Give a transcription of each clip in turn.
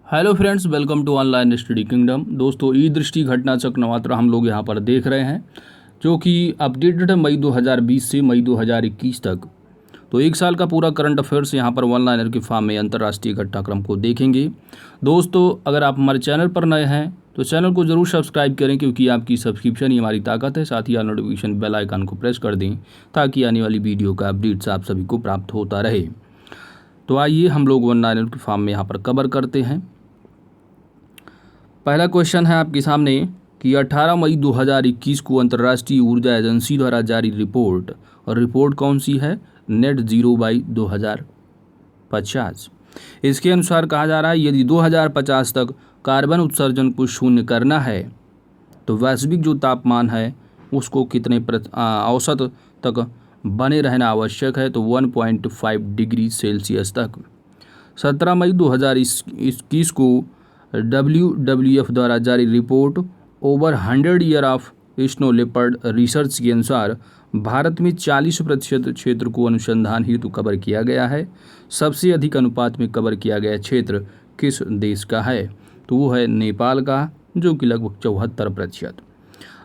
Hello friends, welcome to online study kingdom. दोस्तों, e दृष्टि घटना चक्र नवात्र हम लोग यहाँ पर देख रहे हैं, जो कि अपडेटेड है मई 2020 से मई 2021 तक। तो एक साल का पूरा करंट अफेयर्स यहाँ पर वन लाइनर के फॉर्म में अंतर्राष्ट्रीय घटनाक्रम को देखेंगे। दोस्तों, अगर आप हमारे चैनल पर नए हैं तो चैनल को जरूर सब्सक्राइब करें, क्योंकि आपकी सब्सक्रिप्शन ही हमारी ताकत है। साथ ही नोटिफिकेशन बेल आइकन को प्रेस कर दें ताकि आने वाली वीडियो का अपडेट्स आप सभी को प्राप्त होता रहे। तो आइए हम लोग वन लाइनर के फॉर्म में यहाँ पर कवर करते हैं। पहला क्वेश्चन है आपके सामने कि 18 मई 2021 को अंतर्राष्ट्रीय ऊर्जा एजेंसी द्वारा जारी रिपोर्ट, और रिपोर्ट कौन सी है? Net zero by 2050। इसके अनुसार कहा जा रहा है, यदि 2050 तक कार्बन उत्सर्जन को शून्य करना है तो वैश्विक जो तापमान है उसको कितने औसत तक बने रहना आवश्यक है? तो 1.5 डिग्री सेल्सियस तक। 17 मई 2021 को WWF द्वारा जारी report over 100 year of snow leopard research के अनुसार भारत में 40% क्षेत्र को अनुसंधान हेतु कवर किया गया है। सबसे अधिक अनुपात में कवर किया गया क्षेत्र किस देश का है? तो वो है नेपाल का, जो कि लगभग 74%।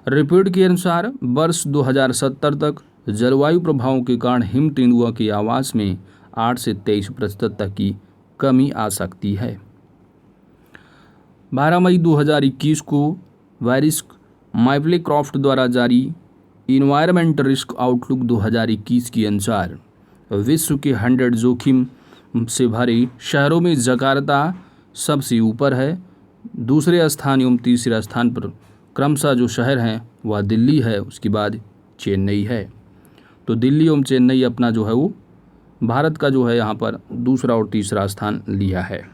रिपोर्ट के अनुसार वर्ष 2070 तक जलवायु प्रभावों के कारण हिम तेंदुआ के आवास में 8 से 23% तक की कमी आ सकती है। 12 मई 2021 को वैरिस्क मैप्लेक्रॉफ्ट द्वारा जारी इन्वायरमेंट रिस्क आउटलुक 2021 के अनुसार विश्व के 100 जोखिम से भरे शहरों में जकार्ता सबसे ऊपर है। दूसरे स्थान एवं तीसरे स्थान पर क्रमशः जो शहर हैं वह दिल्ली है, उसके बाद चेन्नई है। तो दिल्ली एवं चेन्नई अपना जो है वो भारत का जो है यहाँ पर दूसरा और तीसरा स्थान लिया है।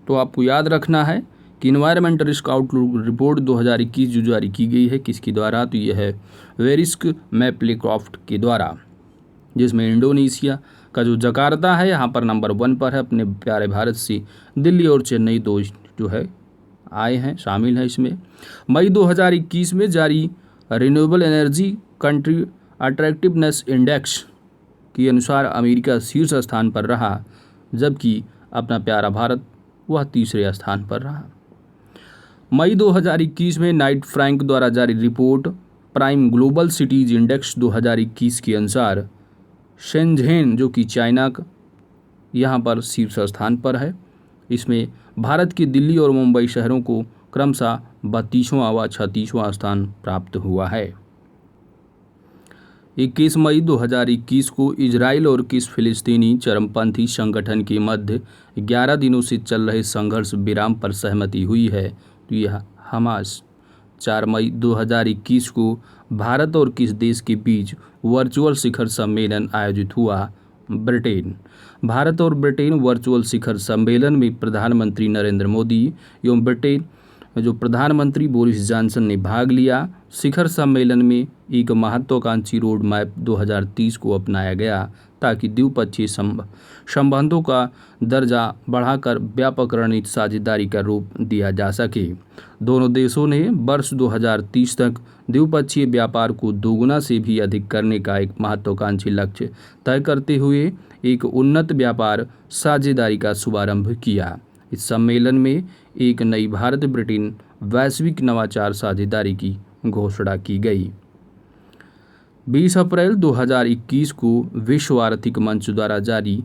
तो आपको याद रखना है कि इन्वायरमेंट रिस्क आउटलुक रिपोर्ट 2021 जो जारी की गई है किसके द्वारा? तो यह है वेरिस्क मैप्लेक्रॉफ्ट के द्वारा, जिसमें इंडोनेशिया का जो जकार्ता है यहाँ पर नंबर 1 पर है। अपने प्यारे भारत से दिल्ली और चेन्नई दो जो है आए हैं, शामिल हैं इसमें। मई 2021 में जारी renewable energy country attractiveness index के अनुसार अमेरिका शीर्ष स्थान पर रहा, जबकि अपना प्यारा भारत वह तीसरे स्थान पर रहा। मई 2021 में नाइट फ्रैंक द्वारा जारी report prime global cities index 2021 के अनुसार शेंझेन, जो कि चाइना का, यहाँ पर शीर्ष स्थान पर है। इसमें भारत की दिल्ली और मुंबई शहरों को क्रमशः 32वां व 36वां स्थान प्राप्त हुआ है। 21 मई 2021 को इजराइल और किस फिलिस्तीनी चरमपंथी संगठन के मध्य 11 दिनों से चल रहे संघर्ष विराम पर सहमति हुई है? तो यह हमास। 4 मई 2021 को भारत और किस देश के बीच वर्चुअल शिखर सम्मेलन आयोजित हुआ? ब्रिटेन। भारत और ब्रिटेन वर्चुअल शिखर सम्मेलन में प्रधानमंत्री नरेंद्र मोदी एवं ब्रिटेन जो प्रधानमंत्री बोरिस जॉनसन ने भाग लिया। शिखर सम्मेलन में एक महत्वाकांक्षी रोड मैप 2030 को अपनाया गया, ताकि द्विपक्षीय संबंधों का दर्जा बढ़ाकर व्यापक रणनीतिक साझेदारी का रूप दिया जा सके। दोनों देशों ने वर्ष 2030 तक द्विपक्षीय व्यापार को दोगुना से भी अधिक करने का एक महत्वाकांक्षी लक्ष्य तय करते हुए एक उन्नत व्यापार साझेदारी का शुभारंभ किया। इस सम्मेलन में एक नई भारत ब्रिटेन वैश्विक नवाचार साझेदारी की घोषणा की गई। 20 अप्रैल 2021 को विश्व आर्थिक मंच द्वारा जारी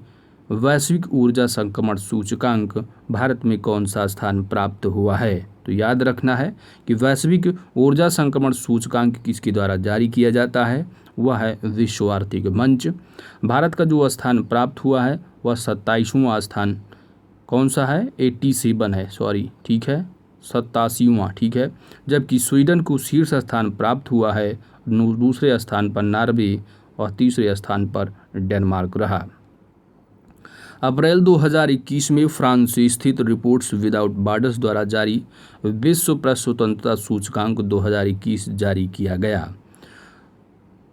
वैश्विक ऊर्जा संक्रमण सूचकांक भारत में कौन सा स्थान प्राप्त हुआ है? तो याद रखना है कि वैश्विक ऊर्जा संक्रमण सूचकांक किसके द्वारा जारी किया जाता है? वह है विश्व आर्थिक मंच। भारत का जो स्थान प्राप्त हुआ है वह 27वां स्थान कौन सा है? 87 है, सॉरी, ठीक है, 87वां, ठीक है। जबकि स्वीडन को शीर्ष स्थान प्राप्त हुआ है, दूसरे स्थान पर नॉर्वे और तीसरे स्थान पर डेनमार्क रहा। अप्रैल 2021 में फ्रांस से स्थित रिपोर्ट्स विदाउट बॉर्डर्स द्वारा जारी विश्व प्रेस स्वतंत्रता सूचकांक 2021 जारी किया गया।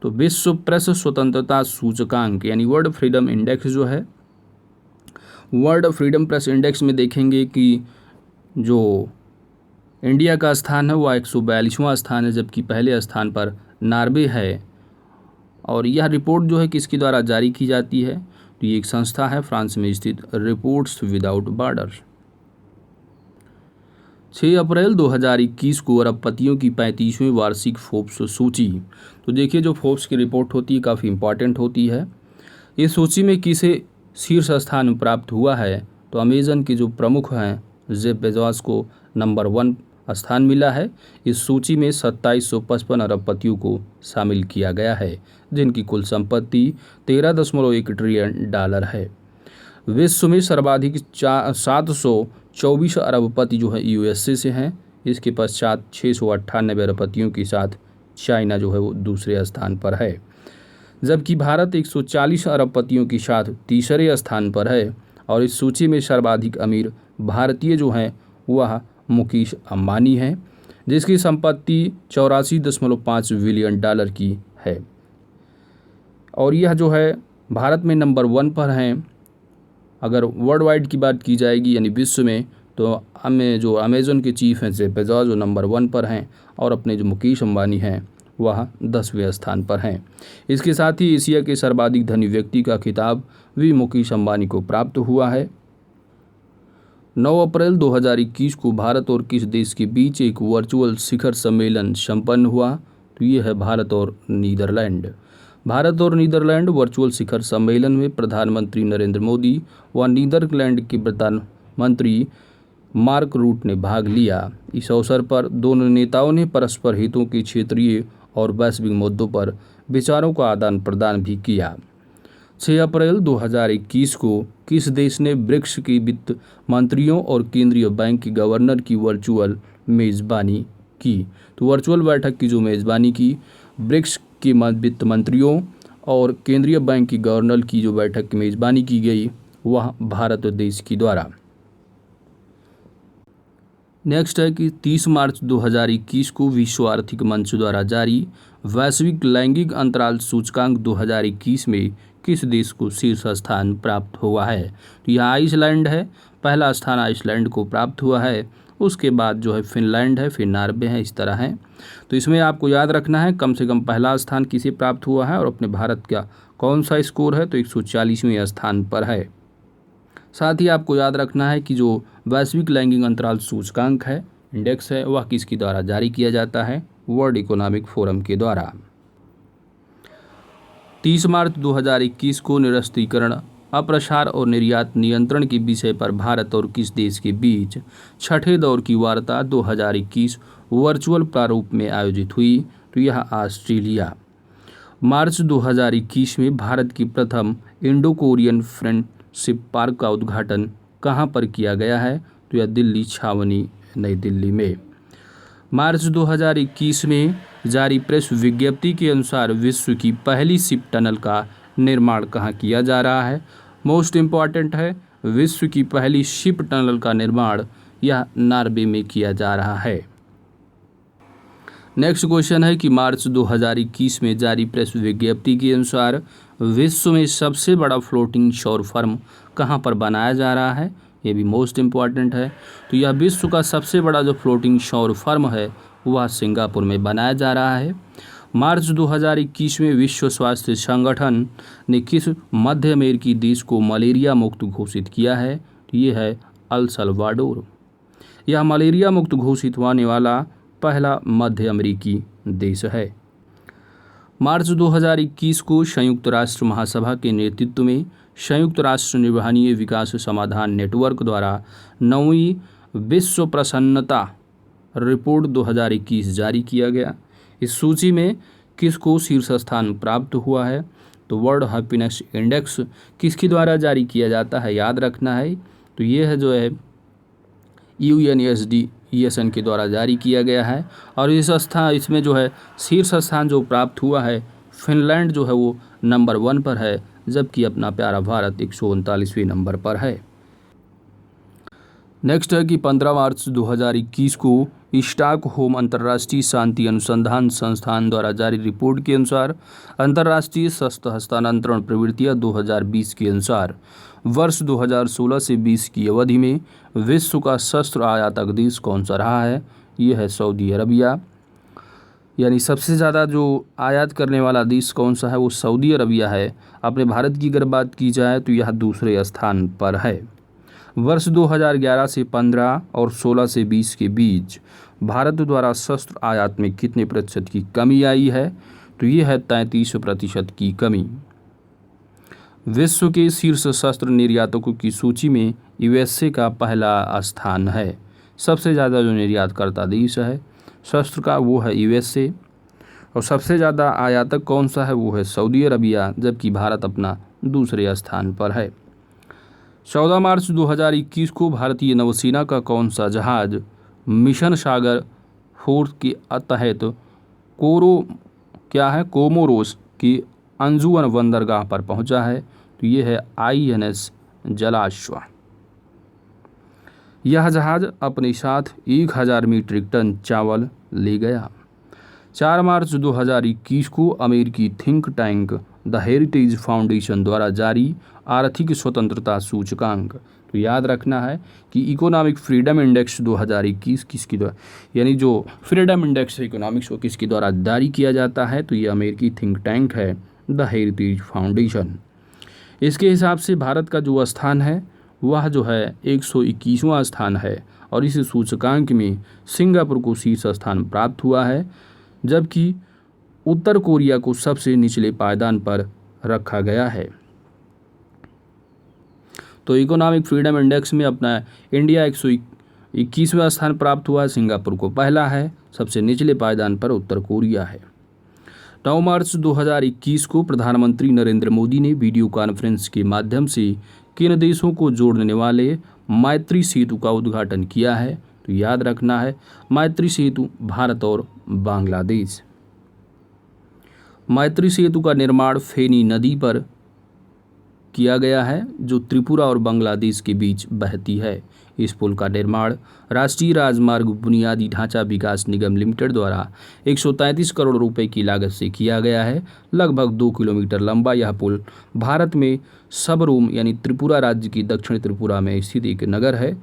तो विश्व प्रेस स्वतंत्रता सूचकांक यानी वर्ल्ड फ्रीडम इंडेक्स जो है, वर्ल्ड फ्रीडम प्रेस इंडेक्स में देखेंगे कि जो इंडिया का स्थान है वह 142वां स्थान है, जबकि पहले स्थान पर नॉर्वे है। और यह रिपोर्ट जो है किसके द्वारा जारी की जाती है? तो ये एक संस्था है फ्रांस में स्थित रिपोर्ट्स विदाउट बॉर्डर्स। 6 अप्रैल 2021 को अरबपतियों की 35वीं वार्षिक फोर्ब्स सूची। तो देखिए, जो फोर्ब्स की रिपोर्ट होती है काफ़ी इंपॉर्टेंट होती है। इस सूची में किसे शीर्ष स्थान प्राप्त हुआ है, तो अमेजन के जो प्रमुख हैं जेफ बेजोस को नंबर 1 स्थान मिला है। इस सूची में 2755 अरबपतियों को शामिल किया गया है, जिनकी कुल संपत्ति $13.1 ट्रिलियन है। विश्व में सर्वाधिक 724 अरबपति जो है यूएसए से हैं। इसके पश्चात 698 अरबपतियों के साथ चाइना जो है वो दूसरे स्थान पर है, जबकि भारत 140 अरबपतियों के साथ तीसरे स्थान पर है। और इस सूची में सर्वाधिक अमीर भारतीय जो हैं वह मुकेश अंबानी हैं, जिसकी संपत्ति $84.5 बिलियन की है। और यह जो है भारत में नंबर 1 पर हैं। अगर वर्ल्ड वाइड की बात की जाएगी यानी विश्व में, तो हमें जो अमेज़न के चीफ हैं जेफ बेजोस जो नंबर 1 पर हैं, और अपने जो मुकेश अंबानी हैं वह 10वें स्थान पर हैं। इसके साथ ही एशिया के सर्वाधिक धनी व्यक्ति का खिताब भी मुकेश अंबानी को प्राप्त हुआ है। 9 अप्रैल 2021 को भारत और किस देश के बीच एक वर्चुअल शिखर सम्मेलन संपन्न हुआ, तो ये है भारत और नीदरलैंड। भारत और नीदरलैंड वर्चुअल शिखर सम्मेलन में प्रधानमंत्री नरेंद्र मोदी व नीदरलैंड के प्रधानमंत्री मार्क रूट ने भाग लिया। इस अवसर पर दोनों नेताओं ने परस्पर हितों के क्षेत्रीय और वैश्विक मुद्दों पर विचारों का आदान प्रदान भी किया। 6 अप्रैल 2021 को किस देश ने ब्रिक्स के वित्त मंत्रियों और केंद्रीय बैंक के गवर्नर की वर्चुअल मेज़बानी की? तो वर्चुअल बैठक की जो मेज़बानी की ब्रिक्स के वित्त मंत्रियों और केंद्रीय बैंक के गवर्नर की जो बैठक की मेज़बानी की गई वह भारत देश के द्वारा। नेक्स्ट है कि 30 मार्च 2021 को विश्व आर्थिक मंच द्वारा जारी वैश्विक लैंगिक अंतराल सूचकांक 2021 में किस देश को शीर्ष स्थान प्राप्त हुआ है? तो यह आइसलैंड है। पहला स्थान आइसलैंड को प्राप्त हुआ है। उसके बाद जो है फिनलैंड है, फिर नॉर्वे है, इस तरह है। तो इसमें आपको याद रखना है कम से कम पहला स्थान किसे प्राप्त हुआ है और अपने भारत का कौन सा स्कोर है, तो 140वें स्थान पर है। साथ ही आपको याद रखना है कि जो वैश्विक लैंगिक अंतराल सूचकांक है, इंडेक्स है, वह किसके द्वारा जारी किया जाता है? वर्ल्ड इकोनॉमिक फोरम के द्वारा। 30 मार्च 2021 को निरस्त्रीकरण, अप्रसार और निर्यात नियंत्रण के विषय पर भारत और किस देश के बीच छठे दौर की वार्ता 2021 वर्चुअल प्रारूप में आयोजित हुई? तो यह ऑस्ट्रेलिया। मार्च 2021 में भारत की प्रथम इंडो कोरियन फ्रेंडशिप पार्क का उद्घाटन कहाँ पर किया गया है? तो यह दिल्ली छावनी नई दिल्ली में। मार्च 2021 में जारी प्रेस विज्ञप्ति के अनुसार विश्व की पहली शिप टनल का निर्माण कहाँ किया जा रहा है? मोस्ट इम्पॉर्टेंट है, विश्व की पहली शिप टनल का निर्माण यह नॉर्वे में किया जा रहा है। नेक्स्ट क्वेश्चन है कि मार्च 2021 में जारी प्रेस विज्ञप्ति के अनुसार विश्व में सबसे बड़ा फ्लोटिंग सौर फर्म कहाँ पर बनाया जा रहा है? ये भी मोस्ट इम्पॉर्टेंट है। तो यह विश्व का सबसे बड़ा जो फ्लोटिंग सौर फर्म है वह सिंगापुर में बनाया जा रहा है। मार्च 2021 में विश्व स्वास्थ्य संगठन ने किस मध्य अमेरिकी देश को मलेरिया मुक्त घोषित किया है? तो ये है अल सल्वाडोर। यह मलेरिया मुक्त घोषित होने वाला पहला मध्य अमेरिकी देश है। मार्च 2021 को संयुक्त राष्ट्र महासभा के नेतृत्व में संयुक्त राष्ट्र निर्वहनीय विकास समाधान नेटवर्क द्वारा 9वीं विश्व प्रसन्नता रिपोर्ट 2021 जारी किया गया। इस सूची में किसको शीर्ष स्थान प्राप्त हुआ है? तो वर्ल्ड हैप्पीनेस इंडेक्स किसके द्वारा जारी किया जाता है? याद रखना है, तो ये है जो है UNSDESN के द्वारा जारी किया गया है। और इसमें जो है शीर्ष स्थान जो प्राप्त हुआ है फिनलैंड जो है वो नंबर 1 पर है, जबकि अपना प्यारा भारत 139वें नंबर पर है। नेक्स्ट है कि 15 मार्च 2021 को स्टॉकहोम अंतर्राष्ट्रीय शांति अनुसंधान संस्थान द्वारा जारी रिपोर्ट के अनुसार अंतर्राष्ट्रीय शस्त्र हस्तांतरण प्रवृत्तियां 2020 के अनुसार वर्ष 2016 से 20 की अवधि में विश्व का शस्त्र आयातक देश कौन सा रहा है? ये है सऊदी अरबिया। यानी सबसे ज़्यादा जो आयात करने वाला देश कौन सा है वो सऊदी अरबिया है। अपने भारत की अगर बात की जाए तो यह दूसरे स्थान पर है। वर्ष 2011 से 15 और 16 से 20 के बीच भारत द्वारा शस्त्र आयात में कितने प्रतिशत की कमी आई है? तो ये है 33% की कमी। विश्व के शीर्ष शस्त्र निर्यातकों की सूची में यूएसए का पहला स्थान है। सबसे ज़्यादा जो निर्यातकर्ता देश है शस्त्र का वो है यूएसए, और सबसे ज़्यादा आयातक कौन सा है वो है सऊदी अरबिया, जबकि भारत अपना दूसरे स्थान पर है। 14 मार्च 2021 को भारतीय नौसेना का कौन सा जहाज मिशन सागर 4 के तहत कोमोरोस की अंजुवन बंदरगाह पर पहुंचा है? तो ये है INS जलाश्व। यह जहाज अपने साथ 1000 मीट्रिक टन चावल ले गया। 4 मार्च 2021 को अमेरिकी think tank the heritage foundation द्वारा जारी आर्थिक स्वतंत्रता सूचकांक, तो याद रखना है कि इकोनॉमिक फ्रीडम इंडेक्स 2021 किसकी द्वारा, यानी जो फ्रीडम इंडेक्स इकोनॉमिक्स को किसके द्वारा जारी किया जाता है? तो ये अमेरिकी थिंक टैंक है द हेरिटेज फाउंडेशन। इसके हिसाब से भारत का जो स्थान है वह जो है 121वां स्थान है, और इस सूचकांक में सिंगापुर को शीर्ष स्थान प्राप्त हुआ है, जबकि उत्तर कोरिया को सबसे निचले पायदान पर रखा गया है। तो इकोनॉमिक फ्रीडम इंडेक्स में अपना इंडिया 121वां स्थान प्राप्त हुआ है, सिंगापुर को पहला है, सबसे निचले पायदान पर उत्तर कोरिया है। 9 मार्च 2021 को प्रधानमंत्री नरेंद्र मोदी ने वीडियो कॉन्फ्रेंस के माध्यम से किन देशों को जोड़ने वाले मैत्री सेतु का उद्घाटन किया है? तो याद रखना है मैत्री सेतु भारत और बांग्लादेश। मैत्री सेतु का निर्माण फेनी नदी पर किया गया है, जो त्रिपुरा और बांग्लादेश के बीच बहती है। इस पुल का निर्माण राष्ट्रीय राजमार्ग बुनियादी ढांचा विकास निगम लिमिटेड द्वारा 133 करोड़ रुपए की लागत से किया गया है। लगभग 2 किलोमीटर लंबा यह पुल भारत में सबरूम यानी त्रिपुरा राज्य की दक्षिण त्रिपुरा में स्थित एक नगर है,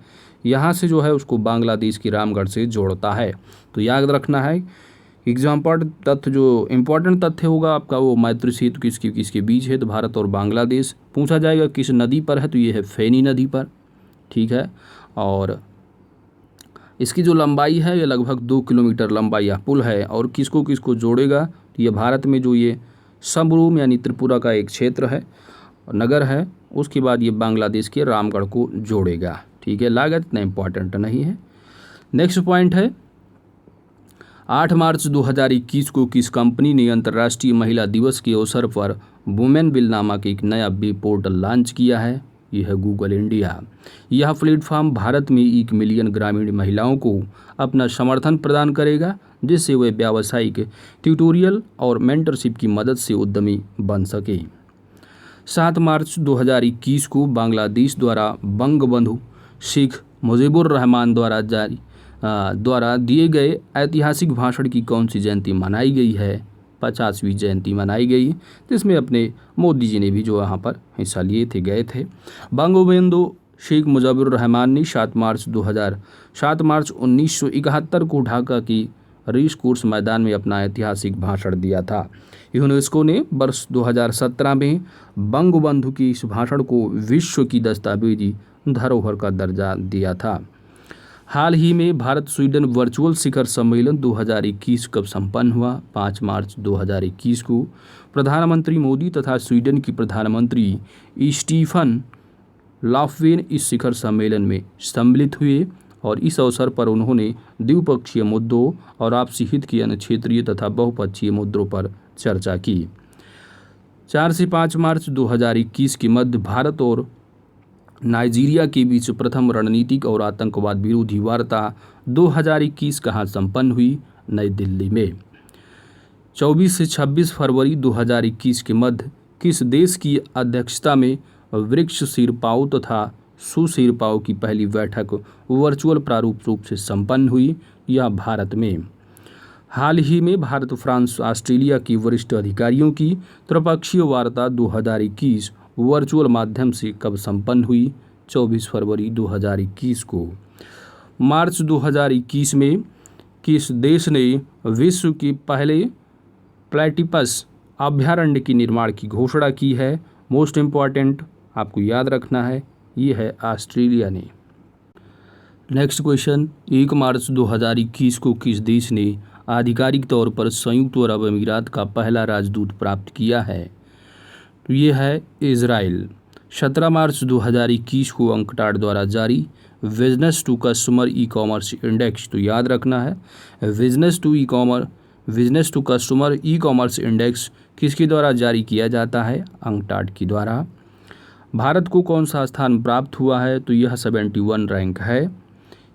यहाँ से जो है उसको बांग्लादेश की रामगढ़ से जोड़ता है। तो याद रखना है एग्जाम्पल तथ्य, जो इम्पोर्टेंट तथ्य होगा आपका वो मैत्री सेतु किसके बीच है? तो भारत और बांग्लादेश। पूछा जाएगा किस नदी पर है? तो ये है फेनी नदी पर, ठीक है। और इसकी जो लंबाई है ये लगभग 2 किलोमीटर लंबा यह पुल है, और किसको किसको जोड़ेगा? तो ये भारत में जो ये सबरूम यानी त्रिपुरा का एक क्षेत्र है, नगर है, उसके बाद ये बांग्लादेश के रामगढ़ को जोड़ेगा, ठीक है। लागत इतना इम्पॉर्टेंट नहीं है। नेक्स्ट पॉइंट है 8 मार्च 2021 को किस कंपनी ने अंतर्राष्ट्रीय महिला दिवस के अवसर पर वुमेन बिल नामक एक नया वेब पोर्टल लॉन्च किया है? यह है गूगल इंडिया। यह प्लेटफॉर्म भारत में 1 मिलियन ग्रामीण महिलाओं को अपना समर्थन प्रदान करेगा, जिससे वे व्यावसायिक ट्यूटोरियल और मेंटरशिप की मदद से उद्यमी बन सके। 7 मार्च 2021 को बांग्लादेश द्वारा बंगबंधु शेख मुजीबुर रहमान द्वारा दिए गए ऐतिहासिक भाषण की कौन सी जयंती मनाई गई है? 50वीं जयंती मनाई गई, जिसमें अपने मोदी जी ने भी जो यहाँ पर हिस्सा लिए थे, गए थे। बंगबंधु शेख मुजीबुर रहमान ने 7 मार्च 1971 को ढाका की रेस कोर्स मैदान में अपना ऐतिहासिक भाषण दिया था। यूनेस्को ने वर्ष 2017 में बंगबंधु की इस भाषण को विश्व की दस्तावेजी धरोहर का दर्जा दिया था। हाल ही में भारत स्वीडन वर्चुअल शिखर सम्मेलन 2021 कब संपन्न हुआ? 5 मार्च 2021 को प्रधानमंत्री मोदी तथा स्वीडन की प्रधानमंत्री स्टीफन लॉफवेन इस शिखर सम्मेलन में सम्मिलित हुए, और इस अवसर पर उन्होंने द्विपक्षीय मुद्दों और आपसी हित के अन्य क्षेत्रीय तथा बहुपक्षीय मुद्दों पर चर्चा की। 4 से 5 मार्च 2021 के मध्य भारत और नाइजीरिया के बीच प्रथम रणनीतिक और आतंकवाद विरोधी वार्ता 2021 कहाँ संपन्न हुई? नई दिल्ली में। 24 से 26 फरवरी 2021 के मध्य किस देश की अध्यक्षता में ब्रिक्स शिरपाओ तथा सुशिरपाओ की पहली बैठक वर्चुअल प्रारूप रूप से संपन्न हुई? यह भारत में। हाल ही में भारत फ्रांस ऑस्ट्रेलिया की वरिष्ठ अधिकारियों की त्रिपक्षीय वार्ता 2021 वर्चुअल माध्यम से कब संपन्न हुई? 24 फरवरी 2021 को। मार्च 2021 में किस देश ने विश्व के पहले प्लेटिपस अभयारण्य के निर्माण की घोषणा की है? मोस्ट इम्पॉर्टेंट आपको याद रखना है ये है ऑस्ट्रेलिया ने। नेक्स्ट क्वेश्चन, 1 मार्च 2021 को किस देश ने आधिकारिक तौर पर संयुक्त अरब अमीरात का पहला राजदूत प्राप्त किया है? तो ये है इजराइल। 17 मार्च 2021 को अंकटाड द्वारा जारी business to customer e commerce index, तो याद रखना है business to customer e commerce index किसके द्वारा जारी किया जाता है? अंकटाड के द्वारा। भारत को कौन सा स्थान प्राप्त हुआ है? तो यह 71 रैंक है।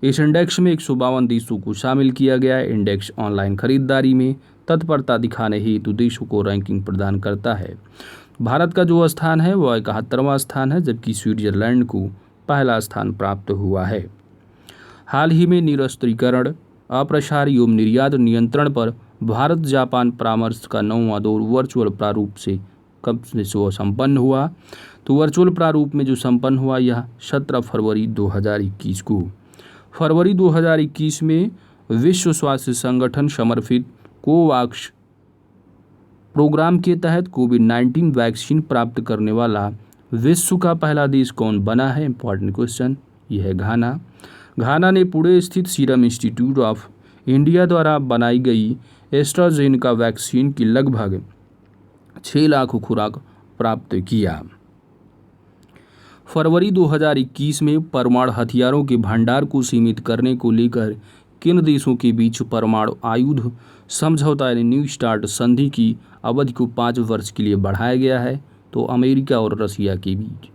इस इंडेक्स में 152 देशों को शामिल किया गया है। इंडेक्स ऑनलाइन खरीदारी में तत्परता दिखाने हेतु देशों को रैंकिंग प्रदान करता है। भारत का जो स्थान है वह 71वां स्थान है, जबकि स्विट्जरलैंड को पहला स्थान प्राप्त हुआ है। हाल ही में निरस्त्रीकरण, अप्रसार एवं निर्यात नियंत्रण पर भारत जापान परामर्श का 9वां दौर वर्चुअल प्रारूप से कब से संपन्न हुआ? तो वर्चुअल प्रारूप में जो संपन्न हुआ यह 17 फरवरी 2021 को। फरवरी 2021 में विश्व स्वास्थ्य संगठन समर्थित कोवैक्स प्रोग्राम के तहत कोविड-19 वैक्सीन प्राप्त करने वाला विश्व का पहला देश कौन बना है? इंपॉर्टेंट क्वेश्चन, यह है घाना। घाना ने पुणे स्थित सीरम इंस्टीट्यूट ऑफ इंडिया द्वारा बनाई गई एस्ट्राजेनेका वैक्सीन की लगभग 6 लाख खुराक प्राप्त किया। फरवरी 2021 में परमाणु हथियारों के भंडार को सीमित करने को लेकर किन देशों के बीच परमाणु आयुध समझौता यानी न्यू स्टार्ट संधि की अवधि को 5 वर्ष के लिए बढ़ाया गया है? तो अमेरिका और रसिया के बीच।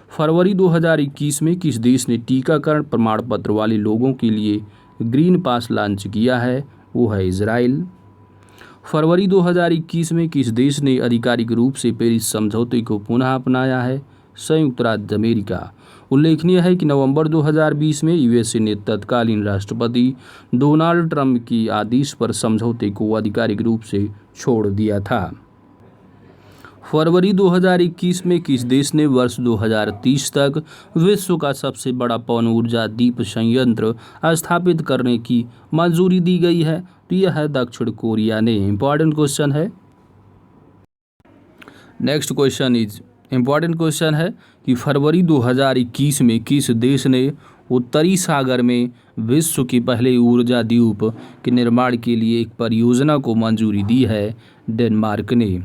फरवरी 2021 में किस देश ने टीकाकरण प्रमाण पत्र वाले लोगों के लिए ग्रीन पास लॉन्च किया है? वो है इजराइल। फरवरी 2021 में किस देश ने आधिकारिक रूप से पेरिस समझौते को पुनः अपनाया है? संयुक्त राज्य अमेरिका। उल्लेखनीय है कि नवंबर 2020 में यूएसए ने तत्कालीन राष्ट्रपति डोनाल्ड ट्रंप की आदेश पर समझौते को आधिकारिक रूप से छोड़ दिया था। फरवरी 2021 में किस देश ने वर्ष 2030 तक विश्व का सबसे बड़ा पवन ऊर्जा दीप संयंत्र स्थापित करने की मंजूरी दी गई है? तो यह है दक्षिण कोरिया ने। इंपॉर्टेंट क्वेश्चन है। Next question is important question है कि फरवरी 2021 में किस देश ने उत्तरी सागर में विश्व के पहले ऊर्जा द्वीप के निर्माण के लिए एक परियोजना को मंजूरी दी है? डेनमार्क ने।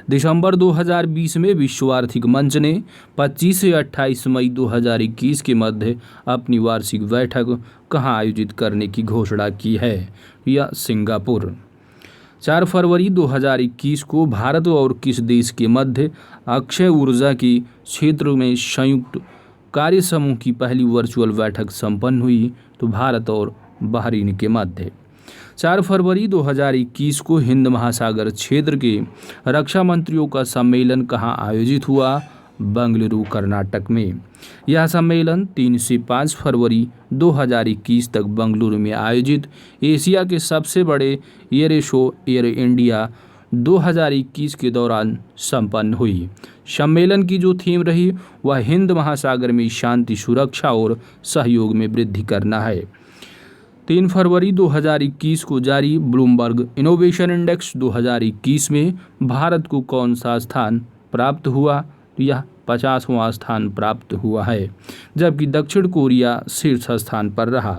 दिसंबर 2020 में विश्व आर्थिक मंच ने 25 से 28 मई 2021 के मध्य अपनी वार्षिक बैठक कहाँ आयोजित करने की घोषणा की है? या सिंगापुर। 4 फरवरी 2021 को भारत और किस देश के मध्य अक्षय ऊर्जा के क्षेत्र में संयुक्त कार्य समूह की पहली वर्चुअल बैठक संपन्न हुई? तो भारत और बहरीन के मध्य। 4 फरवरी 2021 को हिंद महासागर क्षेत्र के रक्षा मंत्रियों का सम्मेलन कहाँ आयोजित हुआ? बेंगलुरु कर्नाटक में। यह सम्मेलन 3 से 5 फरवरी 2021 तक बेंगलुरु में आयोजित एशिया के सबसे बड़े एयर शो एयर इंडिया 2021 के दौरान संपन्न हुई। सम्मेलन की जो थीम रही वह हिंद महासागर में शांति, सुरक्षा और सहयोग में वृद्धि करना है। 3 फरवरी 2021 को जारी ब्लूमबर्ग इनोवेशन इंडेक्स 2021 में भारत को कौन सा स्थान प्राप्त हुआ? तो यह 50वां स्थान प्राप्त हुआ है, जबकि दक्षिण कोरिया शीर्ष स्थान पर रहा।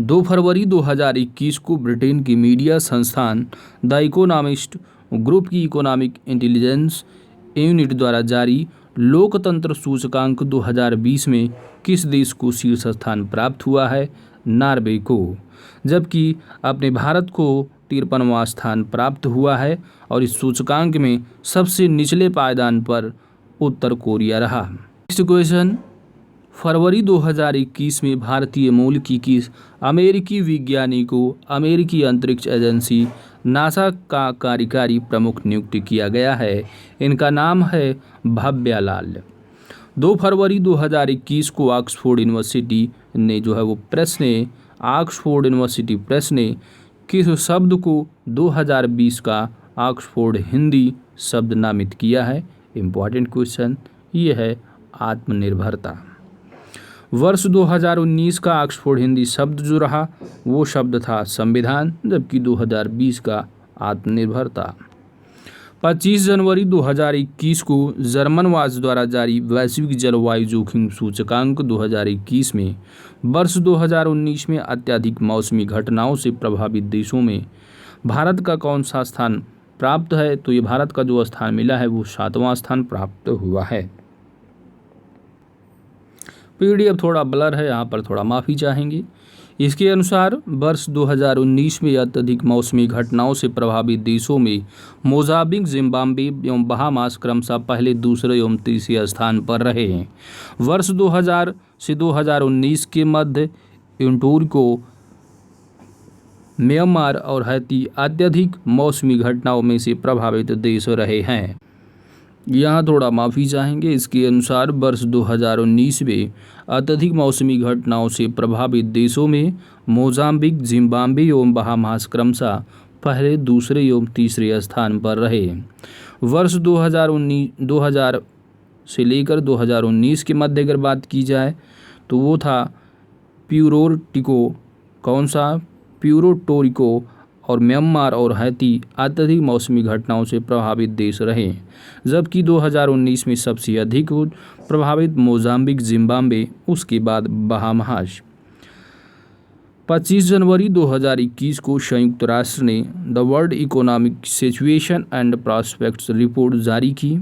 2 फरवरी 2021 को ब्रिटेन की मीडिया संस्थान द इकोनॉमिस्ट ग्रुप की इकोनॉमिक इंटेलिजेंस यूनिट द्वारा जारी लोकतंत्र सूचकांक 2020 में किस देश को शीर्ष स्थान प्राप्त हुआ है? नॉर्वे को। जबकि अपने भारत को 53वां स्थान प्राप्त हुआ है और इस सूचकांक में सबसे निचले पायदान पर उत्तर कोरिया रहा। नेक्स्ट क्वेश्चन, फरवरी 2021 में भारतीय मूल की किस अमेरिकी विज्ञानी को अमेरिकी अंतरिक्ष एजेंसी नासा का कार्यकारी प्रमुख नियुक्त किया गया है? इनका नाम है भव्या लाल। 2 फरवरी 2021 को ऑक्सफोर्ड यूनिवर्सिटी प्रेस ने किस शब्द को 2020 का ऑक्सफोर्ड हिंदी शब्द नामित किया है? इम्पॉर्टेंट क्वेश्चन, ये है आत्मनिर्भरता। वर्ष 2019 का ऑक्सफोर्ड हिंदी शब्द जो रहा वो शब्द था संविधान, जबकि 2020 का आत्मनिर्भरता। 25 जनवरी 2021 को जर्मन वाच द्वारा जारी वैश्विक जलवायु जोखिम सूचकांक 2021 में वर्ष 2019 में अत्यधिक मौसमी घटनाओं से प्रभावित देशों में भारत का कौन सा स्थान प्राप्त है? तो ये भारत का जो स्थान मिला है वो 7वां स्थान प्राप्त हुआ है। पीडीएफ थोड़ा ब्लर है, यहाँ पर थोड़ा माफ़ी चाहेंगे। इसके अनुसार वर्ष 2019 में अत्यधिक मौसमी घटनाओं से प्रभावित देशों में मोजाम्बिक, जिम्बाब्वे एवं बहामास क्रमशः पहले, दूसरे एवं तीसरे स्थान पर रहे हैं। वर्ष 2000 से 2019 के मध्य इंटोरिको, म्यांमार और हैती अत्यधिक मौसमी घटनाओं में से प्रभावित देश रहे हैं। यहाँ थोड़ा माफ़ी चाहेंगे। इसके अनुसार वर्ष 2019 में अत्यधिक मौसमी घटनाओं से प्रभावित देशों में मोजाम्बिक, जिम्बाब्वे एवं बहामास क्रमशः पहले, दूसरे एवं तीसरे स्थान पर रहे। वर्ष 2000 से लेकर 2019 के मध्य अगर बात की जाए तो वो था प्यूर्टो रिको और म्यांमार और हैती अत्यधिक मौसमी घटनाओं से प्रभावित देश रहे, जबकि 2019 में सबसे अधिक प्रभावित मोजाम्बिक, जिम्बाब्वे, उसके बाद बहामास। 25 जनवरी 2021 को संयुक्त राष्ट्र ने the world economic situation and prospects report जारी की।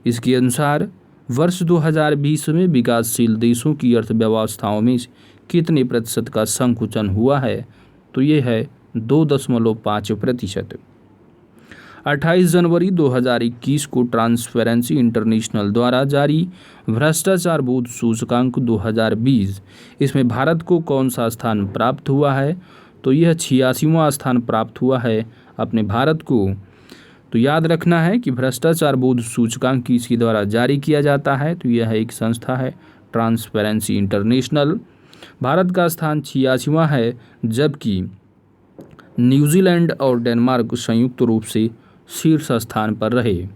इसके अनुसार वर्ष 2020 में विकासशील देशों की अर्थव्यवस्थाओं में कितने प्रतिशत का संकुचन हुआ है? तो ये है 2.5%। 28 जनवरी 2021 को ट्रांसपेरेंसी इंटरनेशनल द्वारा जारी भ्रष्टाचार बोध सूचकांक 2020, इसमें भारत को कौन सा स्थान प्राप्त हुआ है? तो यह 86वां स्थान प्राप्त हुआ है अपने भारत को। तो याद रखना है कि भ्रष्टाचार बोध सूचकांक इसके द्वारा जारी किया जाता है, तो यह एक संस्था है ट्रांसपेरेंसी इंटरनेशनल। भारत का स्थान 86वां है, जबकि न्यूजीलैंड और डेनमार्क संयुक्त रूप से शीर्ष स्थान पर रहे।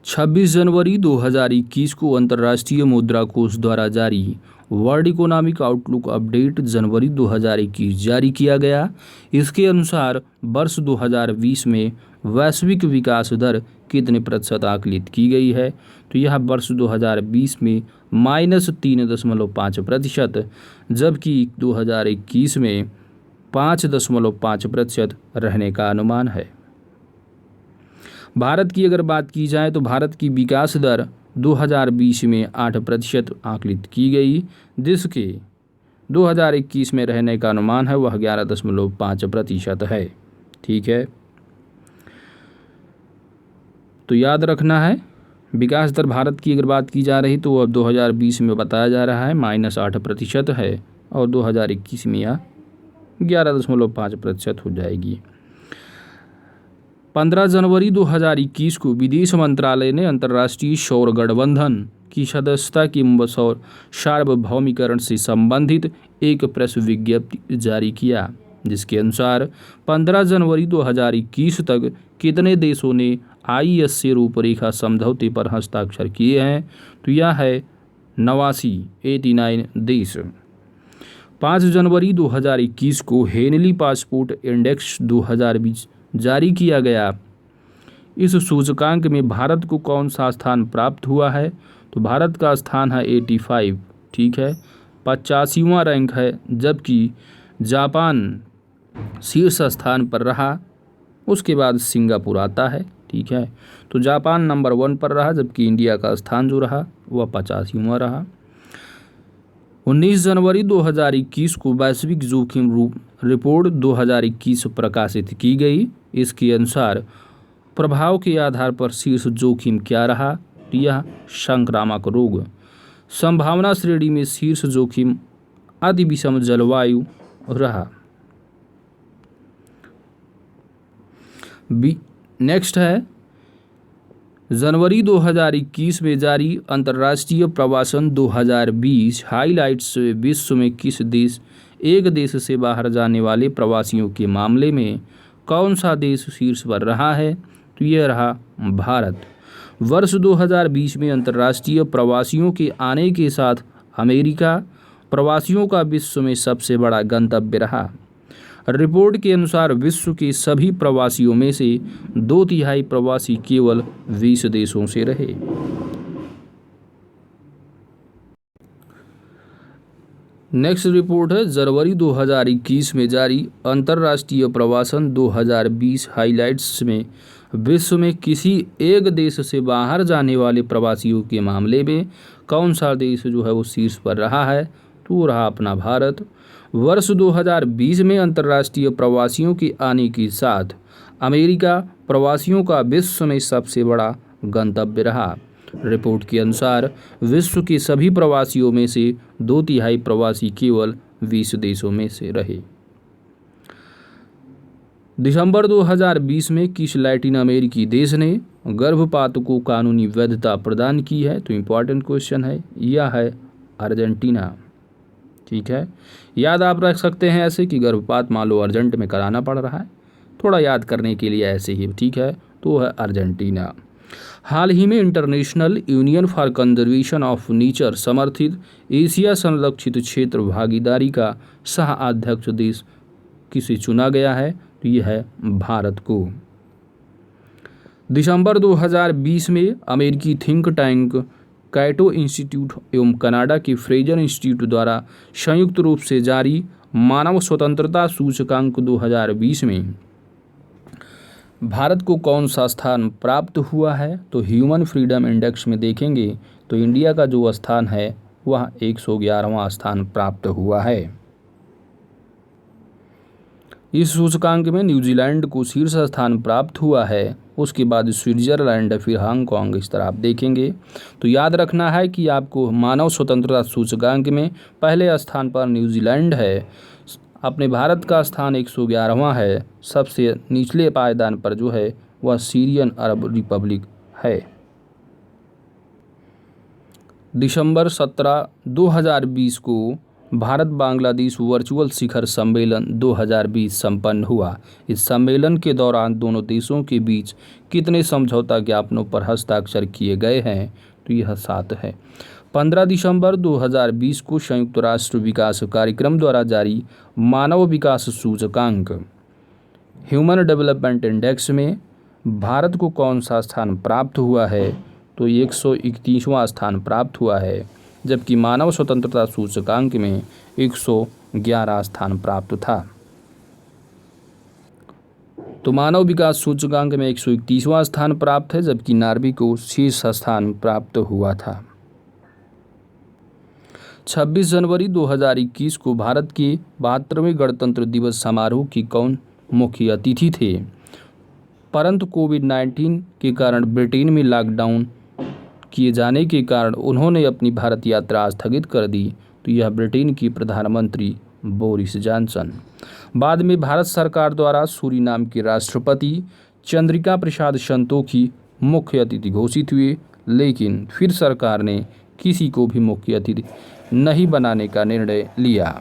26 जनवरी 2021 को अंतर्राष्ट्रीय मुद्रा कोष द्वारा जारी वर्ल्ड इकोनॉमिक आउटलुक अपडेट जनवरी 2021 जारी किया गया। इसके अनुसार वर्ष 2020 में वैश्विक विकास दर कितने प्रतिशत आकलित की गई है? तो यह वर्ष 2020 में -3.5%, जबकि 2021 में 5.5% रहने का अनुमान है। भारत की अगर बात की जाए तो भारत की विकास दर 2020 में 8% आकलित की गई, जिसके 2021 में रहने का अनुमान है वह 11.5% है। ठीक है, तो याद रखना है विकास दर भारत की अगर बात की जा रही तो अब 2020 में बताया जा रहा है -8% है और 2021 में यह 11.5% हो जाएगी। 15 जनवरी 2021 को विदेश मंत्रालय ने अंतर्राष्ट्रीय सौर गठबंधन की सदस्यता के सार्वभौमिकरण से संबंधित एक प्रेस विज्ञप्ति जारी किया, जिसके अनुसार 15 जनवरी 2021 तक कितने देशों ने ISA रूपरेखा समझौते पर हस्ताक्षर किए हैं? तो यह है 89 देश। 5 जनवरी 2021 को हेनली पासपोर्ट इंडेक्स 2020 जारी किया गया। इस सूचकांक में भारत को कौन सा स्थान प्राप्त हुआ है? तो भारत का स्थान है 85। ठीक है, 85वां रैंक है, जबकि जापान शीर्ष स्थान पर रहा, उसके बाद सिंगापुर आता है। ठीक है, तो जापान नंबर 1 पर रहा, जबकि इंडिया का स्थान जो रहा वह 85वां रहा। 19 जनवरी 2021 को वैश्विक जोखिम रिपोर्ट 2021 प्रकाशित की गई। इसके अनुसार प्रभाव के आधार पर शीर्ष जोखिम क्या रहा? यह संक्रामक रोग। संभावना श्रेणी में शीर्ष जोखिम अति विषम जलवायु रहा। नेक्स्ट है जनवरी 2021 में जारी अंतर्राष्ट्रीय प्रवासन 2020 हाइलाइट्स। विश्व में किस देश एक देश से बाहर जाने वाले प्रवासियों के मामले में कौन सा देश शीर्ष पर रहा है? तो यह रहा भारत। वर्ष 2020 में अंतर्राष्ट्रीय प्रवासियों के आने के साथ अमेरिका प्रवासियों का विश्व में सबसे बड़ा गंतव्य रहा। रिपोर्ट के अनुसार विश्व के सभी प्रवासियों में से 2/3 प्रवासी केवल 20 देशों से रहे। नेक्स्ट रिपोर्ट है जनवरी 2021 में जारी अंतर्राष्ट्रीय प्रवासन 2020 हाइलाइट्स में विश्व में किसी एक देश से बाहर जाने वाले प्रवासियों के मामले में कौन सा देश जो है वो शीर्ष पर रहा है, तो वो रहा अपना भारत। वर्ष 2020 में अंतर्राष्ट्रीय प्रवासियों के आने के साथ अमेरिका प्रवासियों का विश्व में सबसे बड़ा गंतव्य रहा। रिपोर्ट के अनुसार विश्व के सभी प्रवासियों में से 2/3 प्रवासी केवल 20 देशों में से रहे। दिसंबर 2020 में किस लैटिन अमेरिकी देश ने गर्भपात को कानूनी वैधता प्रदान की है, तो इम्पॉर्टेंट क्वेश्चन है, यह है अर्जेंटीना। ठीक है, याद आप रख सकते हैं ऐसे कि गर्भपात मान लो अर्जेंट में कराना पड़ रहा है, थोड़ा याद करने के लिए ऐसे ही, ठीक है, तो है अर्जेंटीना। हाल ही में international union for conservation of nature समर्थित एशिया संरक्षित क्षेत्र भागीदारी का सह अध्यक्ष देश किसे चुना गया है, तो यह है भारत को। दिसंबर 2020 में अमेरिकी थिंक टैंक कैटो इंस्टीट्यूट एवं कनाडा के फ्रेजर इंस्टीट्यूट द्वारा संयुक्त रूप से जारी मानव स्वतंत्रता सूचकांक 2020 में भारत को कौन सा स्थान प्राप्त हुआ है, तो ह्यूमन फ्रीडम इंडेक्स में देखेंगे तो इंडिया का जो स्थान है वह 111वां स्थान प्राप्त हुआ है। इस सूचकांक में न्यूजीलैंड को शीर्ष स्थान प्राप्त हुआ है, उसके बाद स्विट्जरलैंड, फिर हांगकांग, इस तरह आप देखेंगे। तो याद रखना है कि आपको मानव स्वतंत्रता सूचकांक में पहले स्थान पर न्यूजीलैंड है, अपने भारत का स्थान 111वां है, सबसे निचले पायदान पर जो है वह सीरियन अरब रिपब्लिक है। दिसंबर 17, 2020 को भारत बांग्लादेश वर्चुअल शिखर सम्मेलन 2020 संपन्न हुआ। इस सम्मेलन के दौरान दोनों देशों के बीच कितने समझौता ज्ञापनों पर हस्ताक्षर किए गए हैं, तो यह 7 है। 15 दिसंबर 2020 को संयुक्त राष्ट्र विकास कार्यक्रम द्वारा जारी मानव विकास सूचकांक ह्यूमन डेवलपमेंट इंडेक्स में भारत को कौन सा स्थान प्राप्त हुआ है, तो 131वां स्थान प्राप्त हुआ है, जबकि मानव स्वतंत्रता सूचकांक में 111 स्थान प्राप्त था। तो मानव विकास सूचकांक में 131वां स्थान प्राप्त है, जबकि नार्वे को शीर्ष स्थान प्राप्त हुआ था। 26 जनवरी 2021 को भारत के 72वें गणतंत्र दिवस समारोह की कौन मुख्य अतिथि थे, परंतु कोविड-19 के कारण ब्रिटेन में लॉकडाउन किए जाने के कारण उन्होंने अपनी भारत यात्रा स्थगित कर दी, तो यह ब्रिटेन की प्रधानमंत्री बोरिस जॉनसन। बाद में भारत सरकार द्वारा सूरीनाम के राष्ट्रपति चंद्रिका प्रसाद संतोखी मुख्य अतिथि घोषित हुए, लेकिन फिर सरकार ने किसी को भी मुख्य अतिथि नहीं बनाने का निर्णय लिया।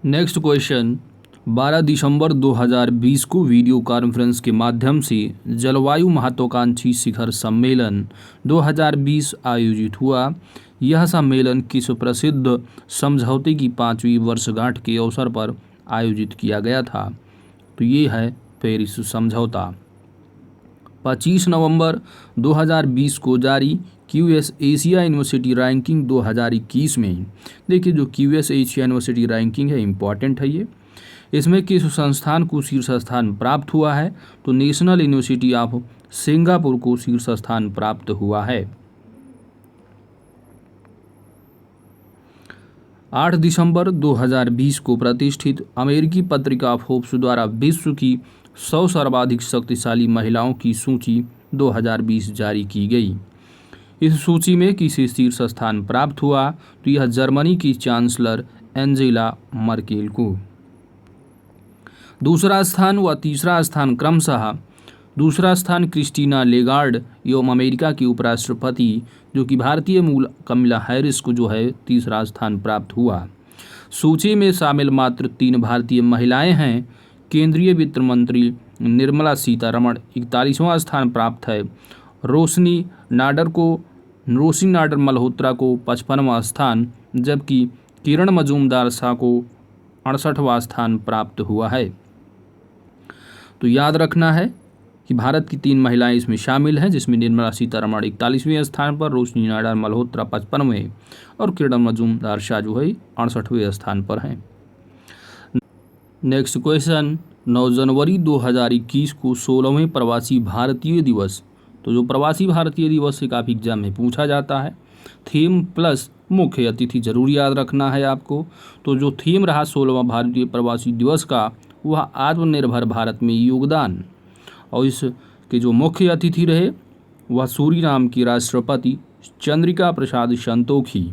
नेक्स्ट क्वेश्चन, 12 दिसंबर 2020 को वीडियो कॉन्फ्रेंस के माध्यम से जलवायु महत्वाकांक्षी शिखर सम्मेलन 2020 आयोजित हुआ। यह सम्मेलन किस प्रसिद्ध समझौते की 5वीं वर्षगांठ के अवसर पर आयोजित किया गया था, तो ये है पेरिस समझौता। 25 नवंबर 2020 को जारी QS एशिया यूनिवर्सिटी रैंकिंग 2021 में, देखिए जो QS एशिया यूनिवर्सिटी रैंकिंग है इम्पॉर्टेंट है ये, इसमें किस संस्थान को शीर्ष स्थान प्राप्त हुआ है, तो नेशनल यूनिवर्सिटी ऑफ सिंगापुर को शीर्ष स्थान प्राप्त हुआ है। 8 दिसंबर 2020 को प्रतिष्ठित अमेरिकी पत्रिका फोर्ब्स द्वारा विश्व की 100 सर्वाधिक शक्तिशाली महिलाओं की सूची 2020 जारी की गई। इस सूची में किसे शीर्ष स्थान प्राप्त हुआ, तो यह जर्मनी की चांसलर एंजेला मर्केल को। दूसरा स्थान व तीसरा स्थान क्रमशः, दूसरा स्थान क्रिस्टीना लेगार्ड एवं अमेरिका की उपराष्ट्रपति जो कि भारतीय मूल कमला हैरिस को जो है तीसरा स्थान प्राप्त हुआ। सूची में शामिल मात्र 3 भारतीय महिलाएं हैं। केंद्रीय वित्त मंत्री निर्मला सीतारमण 41वां स्थान प्राप्त है। रोशनी नाडर मल्होत्रा को 55वां स्थान, जबकि किरण मजूमदार शाह को 68वां स्थान प्राप्त हुआ है। तो याद रखना है कि भारत की 3 महिलाएं इसमें शामिल हैं, जिसमें निर्मला सीतारमण 41वें स्थान पर, रोशनी नायडू मल्होत्रा 55वें और किरण मजूमदार शाह जो है 68वें स्थान पर हैं। नेक्स्ट क्वेश्चन, 9 जनवरी 2021 को 16वें प्रवासी भारतीय दिवस। तो जो प्रवासी भारतीय दिवस से काफ़ी एग्जाम में पूछा जाता है। थीम प्लस मुख्य अतिथि जरूर याद रखना है आपको। तो जो थीम रहा 16वां भारतीय प्रवासी दिवस का, वह आत्मनिर्भर भारत में योगदान, और इसके जो मुख्य अतिथि रहे वह सूरीनाम की राष्ट्रपति चंद्रिका प्रसाद संतोखी।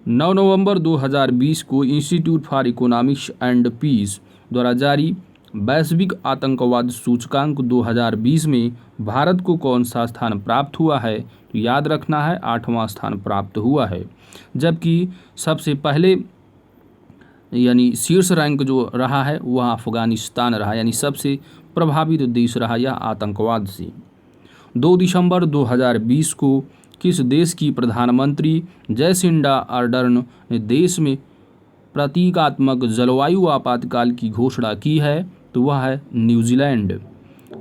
9 नवंबर 2020 को institute for economics and peace द्वारा जारी वैश्विक आतंकवाद सूचकांक 2020 में भारत को कौन सा स्थान प्राप्त हुआ है? तो याद रखना है 8वां स्थान प्राप्त हुआ है। जबकि सबसे पहले यानी शीर्ष रैंक जो रहा है वह अफगानिस्तान रहा, यानी सबसे प्रभावित देश रहा यह आतंकवाद से। 2 दिसंबर 2020 को किस देश की प्रधानमंत्री जैसिंडा अर्डर्न ने देश में प्रतीकात्मक जलवायु आपातकाल की घोषणा की है? तो वह है न्यूजीलैंड।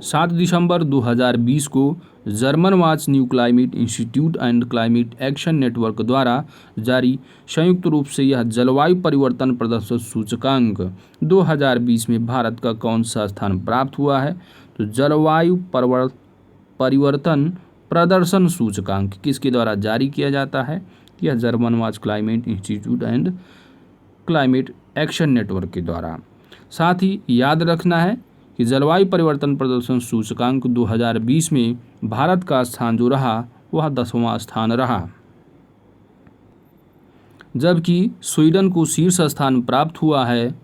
7 दिसंबर 2020 को German watch new climate institute and climate action network द्वारा जारी संयुक्त रूप से यह जलवायु परिवर्तन प्रदर्शन सूचकांक 2020 में भारत का कौन सा स्थान प्राप्त हुआ है? तो जलवायु परिवर्तन प्रदर्शन सूचकांक किसके द्वारा जारी किया जाता है? यह German watch climate institute and climate action network के द्वारा। साथ ही याद रखना है कि जलवायु परिवर्तन प्रदर्शन सूचकांक 2020 में भारत का स्थान जो रहा वह 10वां स्थान रहा, जबकि स्वीडन को शीर्ष स्थान प्राप्त हुआ है।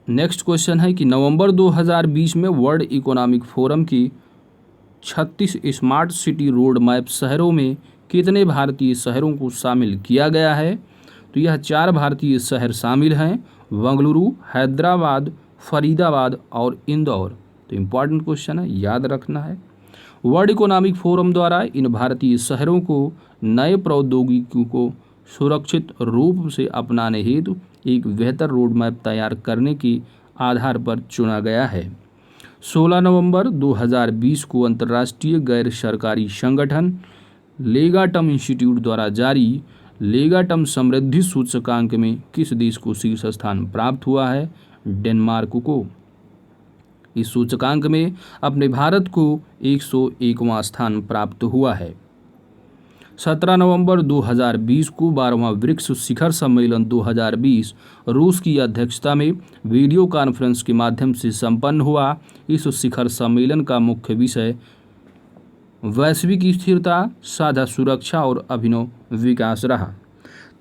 नेक्स्ट क्वेश्चन है कि नवंबर 2020 में वर्ल्ड इकोनॉमिक फोरम की 36 स्मार्ट सिटी रोड मैप शहरों में कितने भारतीय शहरों को शामिल किया गया है? तो यह 4 भारतीय शहर शामिल हैं, बेंगलुरु, हैदराबाद, फरीदाबाद और इंदौर। तो इम्पॉर्टेंट क्वेश्चन है, याद रखना है। वर्ल्ड इकोनॉमिक फोरम द्वारा इन भारतीय शहरों को नए प्रौद्योगिकियों को सुरक्षित रूप से अपनाने हेतु एक बेहतर रोड मैप तैयार करने के आधार पर चुना गया है। 16 नवंबर 2020 को अंतर्राष्ट्रीय गैर सरकारी संगठन लेगाटम इंस्टीट्यूट द्वारा जारी लेगाटम समृद्धि सूचकांक में किस देश को शीर्ष स्थान प्राप्त हुआ है? डेनमार्क को। इस सूचकांक में अपने भारत को 101वां स्थान प्राप्त हुआ है। 17 नवंबर 2020 को 12वां ब्रिक्स शिखर सम्मेलन 2020 रूस की अध्यक्षता में वीडियो कॉन्फ्रेंस के माध्यम से संपन्न हुआ। इस शिखर सम्मेलन का मुख्य विषय वैश्विक स्थिरता, साझा सुरक्षा और अभिनव विकास रहा।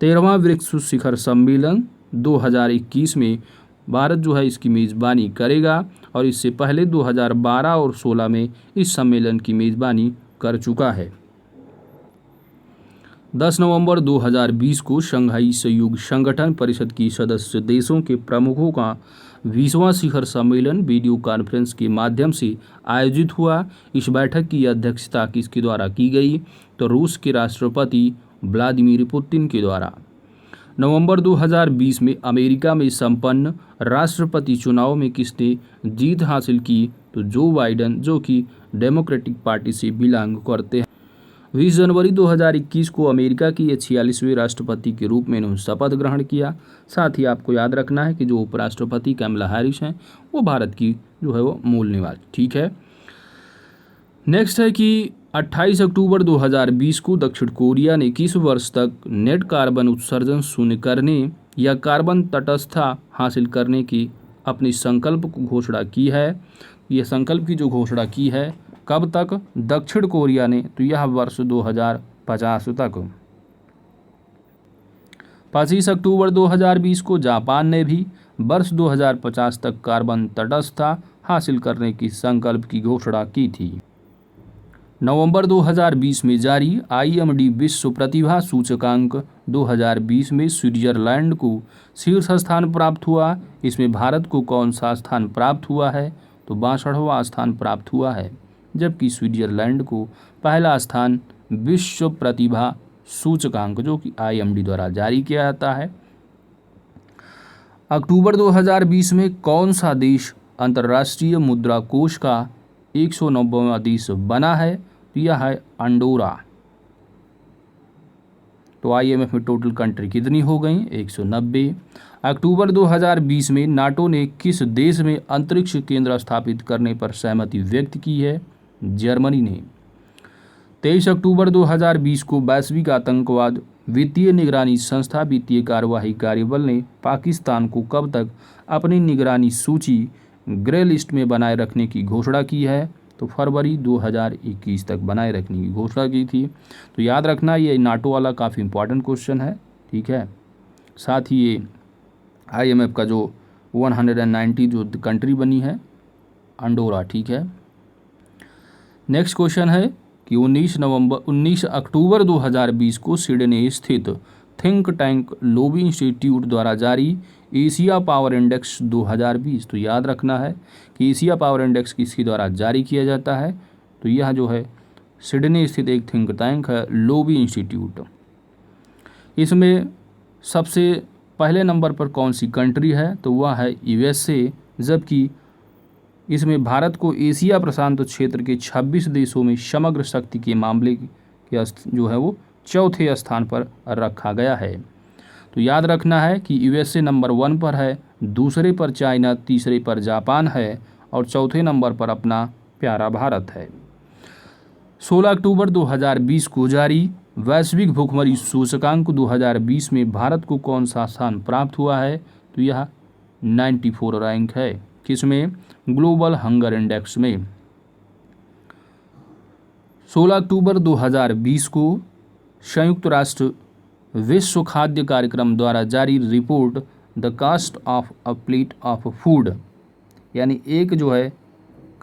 13वां ब्रिक्स शिखर सम्मेलन 2021 में भारत जो है इसकी मेज़बानी करेगा, और इससे पहले 2012 और 16 में इस सम्मेलन की मेज़बानी कर चुका है। 10 नवंबर 2020 को शंघाई सहयोग संगठन परिषद की सदस्य देशों के प्रमुखों का 20वां शिखर सम्मेलन वीडियो कॉन्फ्रेंस के माध्यम से आयोजित हुआ। इस बैठक की अध्यक्षता किसके द्वारा की गई? तो रूस के राष्ट्रपति व्लादिमीर पुतिन के द्वारा। नवंबर 2020 में अमेरिका में संपन्न राष्ट्रपति चुनाव में किसने जीत हासिल की? तो जो बाइडेन, जो कि डेमोक्रेटिक पार्टी से बिलोंग करते हैं। 20 जनवरी 2021 को अमेरिका की 46वें राष्ट्रपति के रूप में इन्होंने शपथ ग्रहण किया। साथ ही आपको याद रखना है कि जो उपराष्ट्रपति कमला हैरिस हैं वो भारत की जो है वो मूल निवासी। ठीक है। नेक्स्ट है कि 28 अक्टूबर 2020 को दक्षिण कोरिया ने किस वर्ष तक नेट कार्बन उत्सर्जन शून्य करने या कार्बन तटस्थता हासिल करने की अपनी संकल्प को घोषणा की है? यह संकल्प की जो घोषणा की है कब तक दक्षिण कोरिया ने? तो यह वर्ष 2050 तक। 25 अक्टूबर 2020 को जापान ने भी वर्ष 2050 तक कार्बन तटस्थता हासिल करने की संकल्प की घोषणा की थी। नवंबर 2020 में जारी IMD विश्व प्रतिभा सूचकांक 2020 में स्विट्जरलैंड को शीर्ष स्थान प्राप्त हुआ। इसमें भारत को कौन सा स्थान प्राप्त हुआ है? तो 62वां स्थान प्राप्त हुआ है, जबकि स्विट्जरलैंड को पहला स्थान विश्व प्रतिभा सूचकांक जो कि IMD द्वारा जारी किया जाता है। अक्टूबर 2020 में कौन सा देश अंतर्राष्ट्रीय मुद्रा कोष का 190वां देश बना है? तो यह है अंडोरा। तो IMF में टोटल कंट्री कितनी हो गई? 190। अक्टूबर 2020 में नाटो ने किस देश में अंतरिक्ष केंद्र स्थापित करने पर सहमति व्यक्त की है? जर्मनी ने। 23 अक्टूबर 2020 को वैश्विक आतंकवाद वित्तीय निगरानी संस्था वित्तीय कार्यवाही कार्यबल ने पाकिस्तान को कब तक अपनी निगरानी सूची ग्रे लिस्ट में बनाए रखने की घोषणा की है? तो फरवरी 2021 तक बनाए रखने की घोषणा की थी। तो याद रखना ये नाटो वाला काफ़ी इंपॉर्टेंट क्वेश्चन है, ठीक है। साथ ही ये IMF का जो 190 जो कंट्री बनी है अंडोरा, ठीक है। नेक्स्ट क्वेश्चन है कि 19 अक्टूबर 2020 को सिडनी स्थित थिंक टैंक लोबी इंस्टीट्यूट द्वारा जारी एशिया पावर इंडेक्स 2020, तो याद रखना है कि एशिया पावर इंडेक्स किसके द्वारा जारी किया जाता है? तो यह जो है सिडनी स्थित एक थिंक टैंक है लोबी इंस्टीट्यूट। इसमें सबसे पहले नंबर पर कौन सी कंट्री है? तो वह है USA, जबकि इसमें भारत को एशिया प्रशांत क्षेत्र के 26 देशों में समग्र शक्ति के मामले के जो है वो चौथे स्थान पर रखा गया है। तो याद रखना है कि USA नंबर 1 पर है, दूसरे पर चाइना, तीसरे पर जापान है और चौथे नंबर पर अपना प्यारा भारत है। 16 अक्टूबर 2020 को जारी वैश्विक भुखमरी सूचकांक 2020 में भारत को कौन सा स्थान प्राप्त हुआ है? तो यह 94 रैंक है। किसमें? ग्लोबल हंगर इंडेक्स में। 16 अक्टूबर 2020 को संयुक्त राष्ट्र विश्व खाद्य कार्यक्रम द्वारा जारी report the cost of a plate of food, यानी एक जो है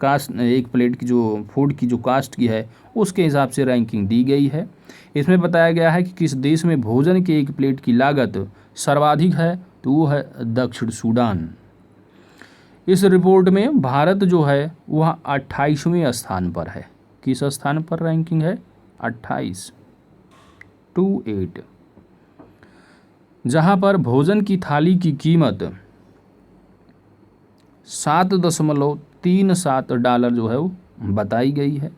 कास्ट, एक प्लेट की जो फूड की जो कास्ट की है उसके हिसाब से रैंकिंग दी गई है। इसमें बताया गया है कि किस देश में भोजन के एक प्लेट की लागत सर्वाधिक है? तो वो है दक्षिण सूडान। इस रिपोर्ट में भारत जो है वह 28वें स्थान पर है। किस स्थान पर रैंकिंग है? 28, जहां पर भोजन की थाली की कीमत $7.37 जो है वो बताई गई है।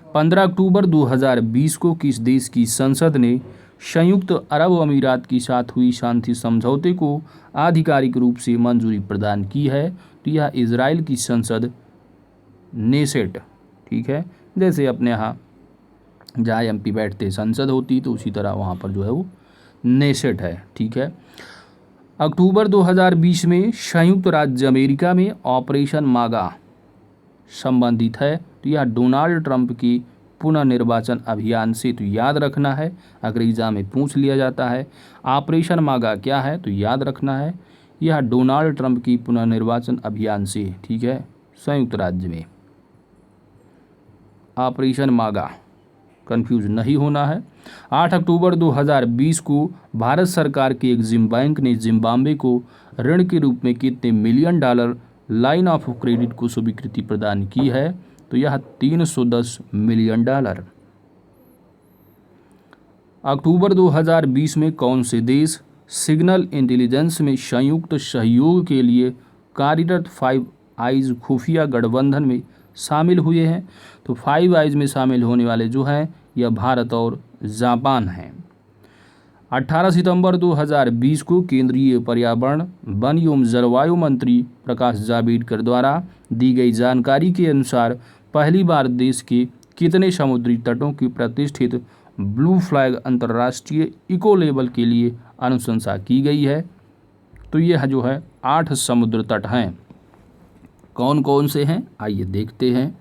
15 अक्टूबर 2020 को किस देश की संसद ने संयुक्त अरब अमीरात के साथ हुई शांति समझौते को आधिकारिक रूप से मंजूरी प्रदान की है? तो यह इजराइल की संसद नेसेट, ठीक है। जैसे अपने यहाँ जहाँ MP बैठते संसद होती तो उसी तरह वहाँ पर जो है वो नेसेट है, ठीक है। अक्टूबर 2020 में संयुक्त राज्य अमेरिका में ऑपरेशन मागा संबंधित है? तो यह डोनाल्ड ट्रंप की पुनर्निर्वाचन अभियान से। तो याद रखना है, अगर एग्जाम में पूछ लिया जाता है ऑपरेशन मागा क्या है, तो याद रखना है यह डोनाल्ड ट्रंप की पुनर्निर्वाचन अभियान से, ठीक है। संयुक्त राज्य में ऑपरेशन मागा, कंफ्यूज नहीं होना है। 8 अक्टूबर 2020 को भारत सरकार के एक्सिम बैंक ने जिम्बाब्वे को ऋण के रूप में कितने $1 मिलियन लाइन ऑफ क्रेडिट को स्वीकृति प्रदान की है? तो यह $310 मिलियन। अक्टूबर 2020 में कौन से देश सिग्नल इंटेलिजेंस में संयुक्त सहयोग के लिए कार्यरत 5 आइज खुफिया गठबंधन में शामिल हुए हैं? तो 5 आइज में शामिल होने वाले जो हैं यह भारत और जापान हैं। 18 सितंबर 2020 को केंद्रीय पर्यावरण, वन एवं जलवायु मंत्री प्रकाश जावड़ेकर द्वारा दी गई जानकारी के अनुसार पहली बार देश के कितने समुद्री तटों की प्रतिष्ठित ब्लू फ्लैग अंतर्राष्ट्रीय इको लेबल के लिए अनुशंसा की गई है? तो यह जो है 8 समुद्र तट हैं। कौन कौन से हैं आइए देखते हैं।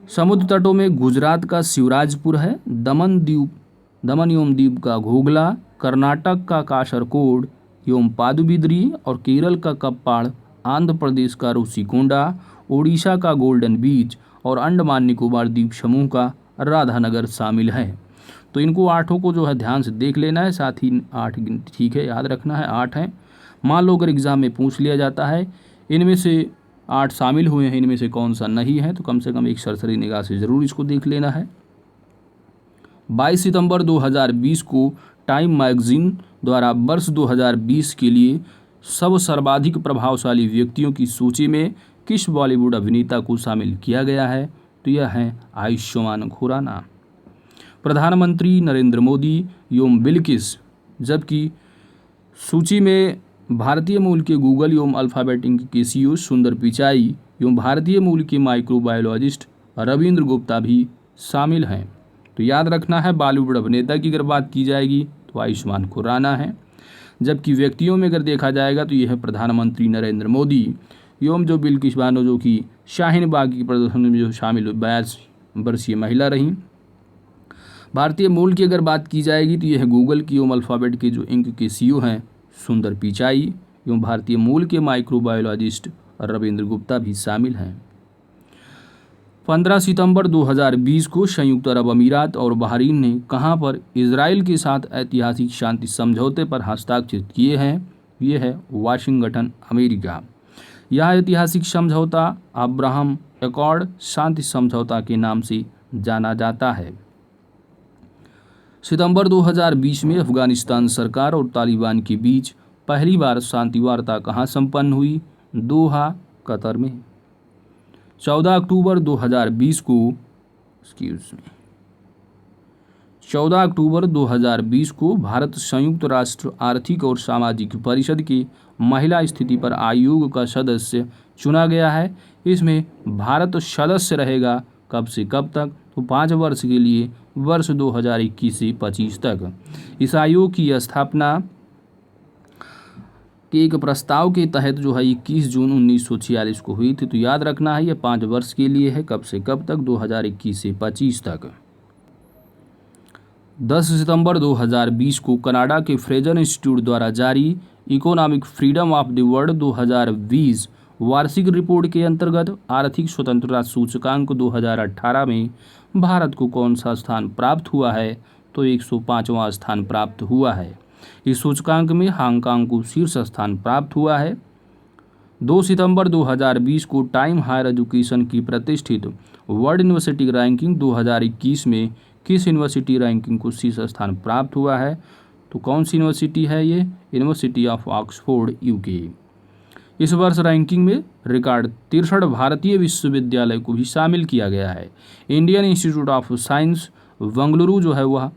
समुद्र तटों में गुजरात का शिवराजपुर है, दमन एवं दीव का घोघला, कर्नाटक का कासरकोड एवं पादुबिद्री और केरल का कप्पाड़, आंध्र प्रदेश का रुषिकोंडा, ओडिशा का गोल्डन बीच और अंडमान निकोबार द्वीप समूह का राधानगर शामिल है। तो इनको 8 को जो है ध्यान से देख लेना है, साथ ही 8 ठीक है याद रखना है 8 हैं। मान लो अगर एग्जाम में पूछ लिया जाता है इनमें से 8 शामिल हुए हैं, इनमें से कौन सा नहीं है, तो कम से कम एक सरसरी निगाह से ज़रूर इसको देख लेना है। 22 सितंबर 2020 को टाइम मैगजीन द्वारा वर्ष 2020 के लिए सर्वाधिक प्रभावशाली व्यक्तियों की सूची में किस बॉलीवुड अभिनेता को शामिल किया गया है? तो यह है आयुष्मान खुराना। प्रधानमंत्री नरेंद्र मोदी एवं बिल्किस, जबकि सूची में भारतीय मूल के गूगल एवं अल्फाबेट इंक के CEO सुंदर पिचाई एवं भारतीय मूल के माइक्रोबायोलॉजिस्ट रविंद्र गुप्ता भी शामिल हैं। तो याद रखना है, बॉलीवुड अभिनेता की अगर बात की जाएगी तो आयुष्मान खुराना है, जबकि व्यक्तियों में अगर देखा जाएगा तो यह है प्रधानमंत्री नरेंद्र मोदी एवं जो बिल्किस बानो, जो कि शाहीन बाग की प्रदर्शनी में जो शामिल 22 वर्षीय महिला रहीं। भारतीय मूल की अगर बात की जाएगी तो यह गूगल की एवं अल्फ़ाबेट के जो इंक के CEO हैं सुंदर पिचाई एवं भारतीय मूल के माइक्रोबायोलॉजिस्ट रविंद्र गुप्ता भी शामिल हैं। 15 सितंबर 2020 को संयुक्त अरब अमीरात और बहरीन ने कहां पर इजराइल के साथ ऐतिहासिक शांति समझौते पर हस्ताक्षर किए हैं? ये है वाशिंगटन, अमेरिका। यह ऐतिहासिक समझौता अब्राहम एकॉर्ड शांति समझौता के नाम से जाना जाता है। सितंबर 2020 में अफगानिस्तान सरकार और तालिबान के बीच पहली बार शांति वार्ता कहाँ संपन्न हुई? दोहा, कतर में। 14 अक्टूबर 2020 को भारत संयुक्त राष्ट्र आर्थिक और सामाजिक परिषद के महिला स्थिति पर आयोग का सदस्य चुना गया है। इसमें भारत सदस्य रहेगा कब से कब तक? तो 5 वर्ष के लिए, वर्ष 2021 से 25 तक। इस आयोग की स्थापना के एक प्रस्ताव के तहत जो है 21 जून 1946 को हुई थी। तो याद रखना है, यह 5 वर्ष के लिए है, कब से कब तक? 2021 से 25 तक। 10 सितंबर 2020 को कनाडा के फ्रेजर इंस्टीट्यूट द्वारा जारी economic freedom of the world 2020 वार्षिक रिपोर्ट के अंतर्गत आर्थिक स्वतंत्रता सूचकांक 2018 में भारत को कौन सा स्थान प्राप्त हुआ है? तो 105वां स्थान प्राप्त हुआ है। इस सूचकांक में हांगकांग को शीर्ष स्थान प्राप्त हुआ है। 2 सितंबर 2020 को टाइम हायर एजुकेशन की प्रतिष्ठित वर्ल्ड यूनिवर्सिटी रैंकिंग 2021 में किस यूनिवर्सिटी रैंकिंग को शीर्ष स्थान प्राप्त हुआ है? तो कौन सी यूनिवर्सिटी है ये? University of Oxford, UK। इस वर्ष रैंकिंग में रिकॉर्ड 63 भारतीय विश्वविद्यालय को भी शामिल किया गया है। Indian institute of science Bengaluru जो है वह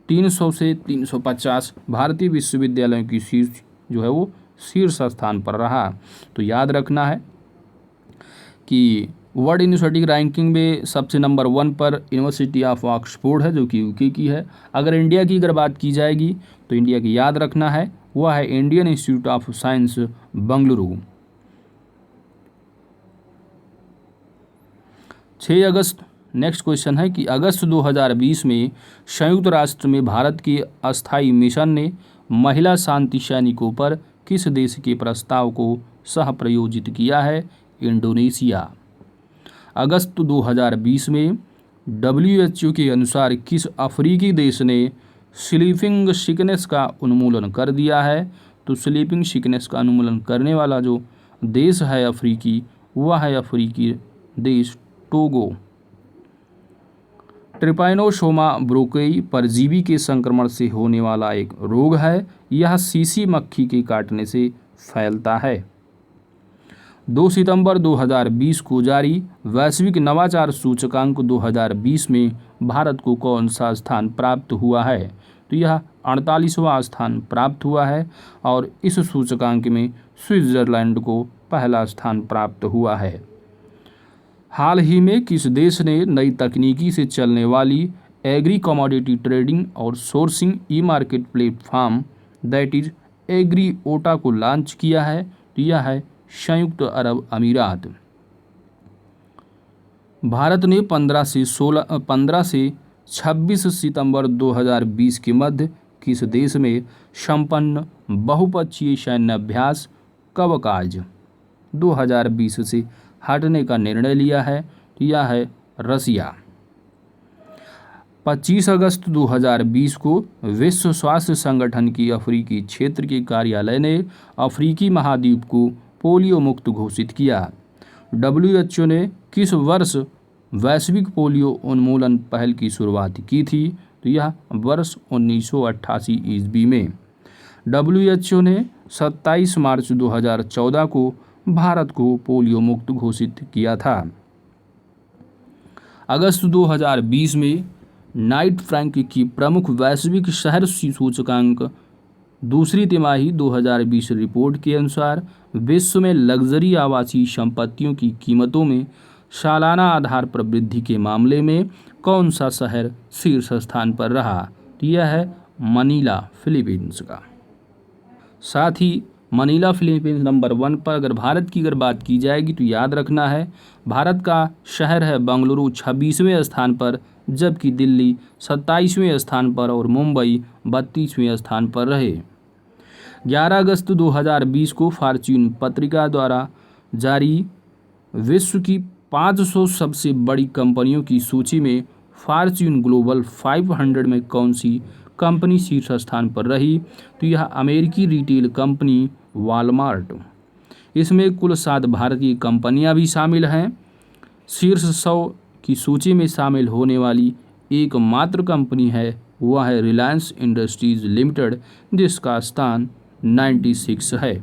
300 से 350 भारतीय विश्वविद्यालयों की शीर्ष जो है वो शीर्ष स्थान पर रहा। तो याद रखना है कि वर्ल्ड यूनिवर्सिटी रैंकिंग में सबसे नंबर 1 पर यूनिवर्सिटी ऑफ ऑक्सफोर्ड है, जो कि UK की है। अगर इंडिया की बात की जाएगी तो इंडिया की याद रखना है, वह है Indian institute of science Bengaluru. 6 August, next question है कि अगस्त 2020 में संयुक्त राष्ट्र में भारत के अस्थायी मिशन ने महिला शांति सैनिकों पर किस देश के प्रस्ताव को सह प्रायोजित किया है? इंडोनेशिया। अगस्त 2020 में WHO के अनुसार किस अफ्रीकी देश ने स्लीपिंग सिकनेस का उन्मूलन कर दिया है? तो स्लीपिंग सिकनेस का उन्मूलन करने वाला जो देश है अफ्रीकी, वह है अफ्रीकी देश टोगो। ट्रिपैनोसोमा ब्रोकेई परजीवी के संक्रमण से होने वाला एक रोग है। यह सीसी मक्खी के काटने से फैलता है। 2 सितंबर 2020 को जारी वैश्विक नवाचार सूचकांक 2020 में भारत को कौन सा स्थान प्राप्त हुआ है? तो यह 48वां स्थान प्राप्त हुआ है और इस सूचकांक में स्विट्जरलैंड को पहला स्थान प्राप्त हुआ है। हाल ही में किस देश ने नई तकनीकी से चलने वाली एग्री कमोडिटी ट्रेडिंग और sourcing e market platform that is agriota को लॉन्च किया है? तो यह है संयुक्त अरब अमीरात। भारत ने 15 से 26 सितंबर 2020 के मध्य किस देश में संपन्न बहुपक्षीय सैन्य अभ्यास कवकाज 2020 से हटने का निर्णय लिया है? तो यह है रसिया। 25 अगस्त 2020 को विश्व स्वास्थ्य संगठन की अफ्रीकी क्षेत्र के कार्यालय ने अफ्रीकी महाद्वीप को पोलियो मुक्त घोषित किया। WHO ने किस वर्ष वैश्विक पोलियो उन्मूलन पहल की शुरुआत की थी? तो यह वर्ष 1988 ईस्वी में। WHO ने 27 मार्च 2014 को भारत को पोलियो मुक्त घोषित किया था। अगस्त 2020 में नाइट फ्रैंक की प्रमुख वैश्विक शहर सूचकांक दूसरी तिमाही 2020 रिपोर्ट के अनुसार विश्व में लग्जरी आवासीय संपत्तियों की कीमतों में सालाना आधार पर वृद्धि के मामले में कौन सा शहर शीर्ष स्थान पर रहा? तो यह है मनीला, फिलीपींस का। साथ ही मनीला फिलीपींस नंबर 1 पर। अगर बात की जाएगी तो याद रखना है भारत का शहर है बेंगलुरु 26वें स्थान पर, जबकि दिल्ली 27वें स्थान पर और मुंबई 32वें स्थान पर रहे। 11 अगस्त 2020 को फॉर्च्यून पत्रिका द्वारा जारी विश्व की 500 सबसे बड़ी कंपनियों की सूची में फॉर्च्यून ग्लोबल 500 में कौन सी कंपनी शीर्ष स्थान पर रही? तो यह अमेरिकी रिटेल कंपनी वॉलमार्ट। इसमें कुल 7 भारतीय कंपनियां भी शामिल हैं। शीर्ष 100 की सूची में शामिल होने वाली एकमात्र कंपनी है वह है रिलायंस इंडस्ट्रीज लिमिटेड, जिसका स्थान 96 है।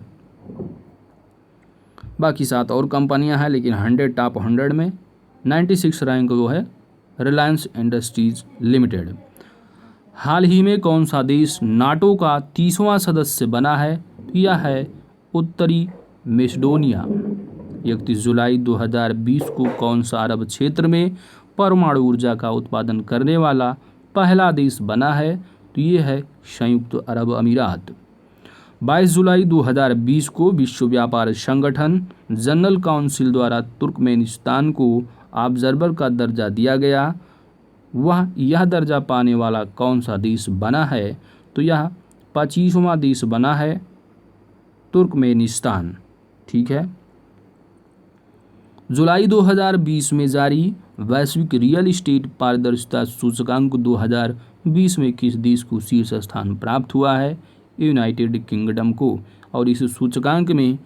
बाकी 7 और कंपनियां हैं, लेकिन 100 टॉप 100 में 96 रैंक वो है रिलायंस इंडस्ट्रीज लिमिटेड। हाल ही में कौन सा देश नाटो का 30वां सदस्य बना है? यह है उत्तरी मैसेडोनिया। 31 जुलाई 2020 को कौन सा अरब क्षेत्र में परमाणु ऊर्जा का उत्पादन करने वाला पहला देश बना है? तो ये है संयुक्त अरब अमीरात। 22 जुलाई 2020 को विश्व व्यापार संगठन जनरल काउंसिल द्वारा तुर्कमेनिस्तान को ऑब्जर्वर का दर्जा दिया गया। यह दर्जा पाने वाला कौन सा देश बना है? तो यह 25वां देश बना है तुर्कमेनिस्तान। ठीक है। जुलाई 2020 में जारी वैश्विक रियल एस्टेट पारदर्शिता सूचकांक 2020 में किस देश को शीर्ष स्थान प्राप्त हुआ है? यूनाइटेड किंगडम को। और इस सूचकांक में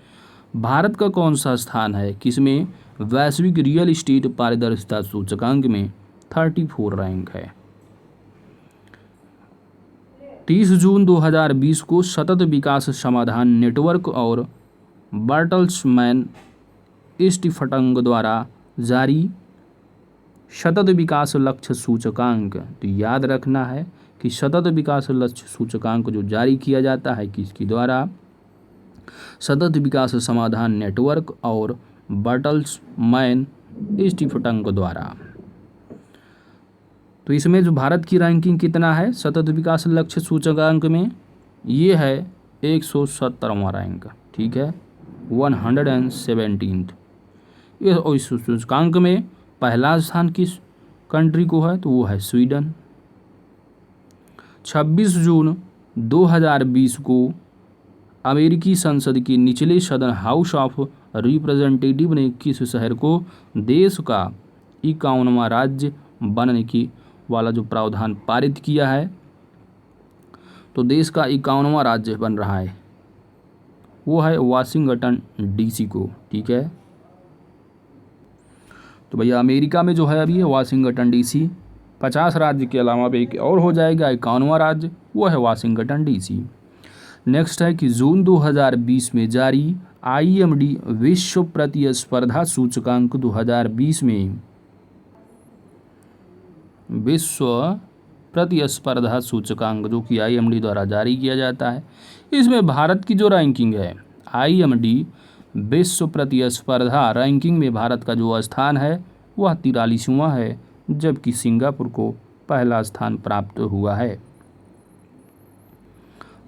भारत का कौन सा स्थान है? किसमें? वैश्विक रियल एस्टेट पारदर्शिता सूचकांक में 34 रैंक है। 30 जून 2020 को सतत विकास समाधान नेटवर्क और बर्टल्समैन स्टीफटंग द्वारा जारी सतत विकास लक्ष्य सूचकांक। तो याद रखना है कि सतत विकास लक्ष्य सूचकांक जो जारी किया जाता है किसके द्वारा? सतत विकास समाधान नेटवर्क और बर्टल्समैन स्टीफटंग द्वारा। तो इसमें जो भारत की रैंकिंग कितना है सतत विकास लक्ष्य सूचकांक में? ये है 117वां रैंक। ठीक है, 117th। इस सूचकांक में पहला स्थान किस कंट्री को है? तो वो है स्वीडन। 26 जून 2020 को अमेरिकी संसद के निचले सदन हाउस ऑफ रिप्रेजेंटेटिव ने किस शहर को देश का 51वां राज्य बनने की वाला जो प्रावधान पारित किया है? तो देश का 51वां राज्य बन रहा है वो है वाशिंगटन डीसी को। ठीक है, तो भैया अमेरिका में जो है अभी है वाशिंगटन डीसी। 50 राज्य के अलावा भी एक और हो जाएगा 51वां राज्य, वो है वाशिंगटन डीसी। नेक्स्ट है कि जून 2020 में जारी IMD विश्व प्रतिस्पर्धा सूचकांक 2020 में विश्व प्रतिस्पर्धा सूचकांक जो कि IMD द्वारा जारी किया जाता है, इसमें भारत की जो रैंकिंग है IMD विश्व प्रतिस्पर्धा रैंकिंग में भारत का जो स्थान है वह 43वां है, जबकि सिंगापुर को पहला स्थान प्राप्त हुआ है।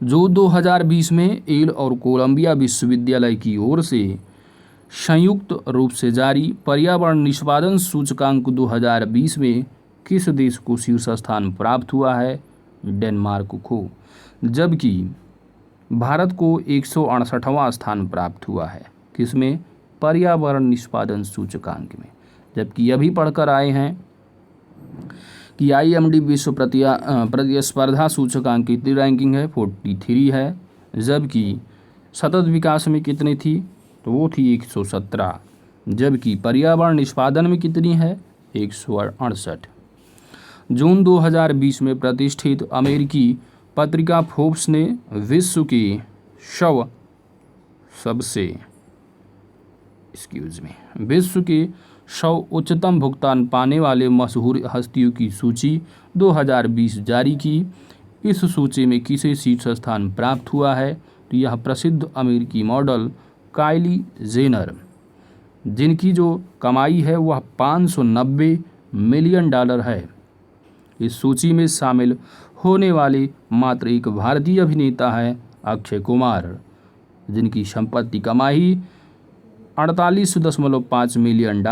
जो 2020 में येल और कोलंबिया विश्वविद्यालय की ओर से संयुक्त रूप से जारी पर्यावरण निष्पादन सूचकांक 2020 में किस देश को शीर्ष स्थान प्राप्त हुआ है? डेनमार्क को। जबकि भारत को 168वां स्थान प्राप्त हुआ है किसमें? पर्यावरण निष्पादन सूचकांक में। जबकि यह भी पढ़कर आए हैं कि IMD विश्व प्रतिस्पर्धा सूचकांक की कितनी रैंकिंग है? 43 है। जबकि सतत विकास में कितनी थी? तो वो थी 117। जबकि पर्यावरण निष्पादन में कितनी है? 168। जून 2020 में प्रतिष्ठित अमेरिकी पत्रिका फोर्ब्स ने विश्व की विश्व के 100 उच्चतम भुगतान पाने वाले मशहूर हस्तियों की सूची 2020 जारी की। इस सूची में किसे शीर्ष स्थान प्राप्त हुआ है? तो यह प्रसिद्ध अमेरिकी मॉडल काइली जेनर, जिनकी जो कमाई है वह $590 मिलियन है। इस सूची में शामिल होने वाले मात्र एक भारतीय अभिनेता है अक्षय कुमार, जिनकी संपत्ति कमाई $48.5 मिलियन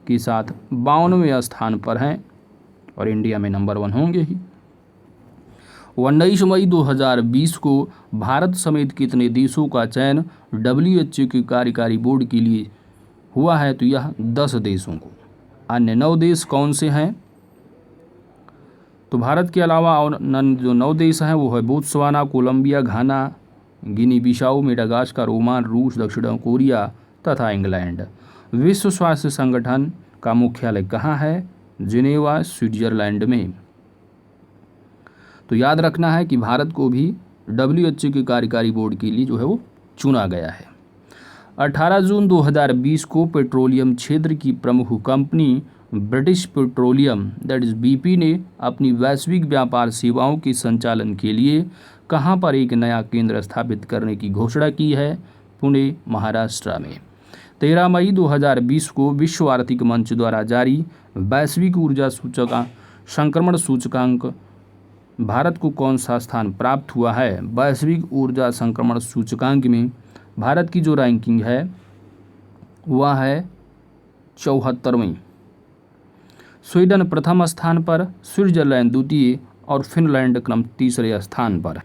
के साथ 52वें स्थान पर हैं और इंडिया में नंबर 1 होंगे ही। 19 मई 2020 को भारत समेत कितने देशों का चयन WHO के कार्यकारी बोर्ड के लिए हुआ है? तो यह 10 देशों को। अन्य 9 देश कौन से हैं? तो भारत के अलावा और जो 9 देश हैं वो है बोत्सवाना, कोलंबिया, घाना, गिनी बिसाऊ, मेडागास्कर, ओमान, रूस, दक्षिण कोरिया तथा इंग्लैंड। विश्व स्वास्थ्य संगठन का मुख्यालय कहाँ है? जिनेवा, स्विट्जरलैंड में। तो याद रखना है कि भारत को भी WHO के कार्यकारी बोर्ड के लिए जो है वो चुना गया है। 18 जून 2020 को पेट्रोलियम क्षेत्र की प्रमुख company British petroleum that is BP ने अपनी वैश्विक व्यापार सेवाओं के संचालन के लिए कहां पर एक नया केंद्र स्थापित करने की घोषणा की है? पुणे, महाराष्ट्र में। 13 मई 2020 को विश्व आर्थिक मंच द्वारा जारी वैश्विक ऊर्जा संक्रमण सूचकांक भारत को कौन सा स्थान प्राप्त हुआ है? वैश्विक ऊर्जा संक्रमण सूचकांक में भारत की जो रैंकिंग है वह है 74वीं। स्वीडन प्रथम स्थान पर, स्विट्जरलैंड द्वितीय और फिनलैंड क्रम तीसरे स्थान पर।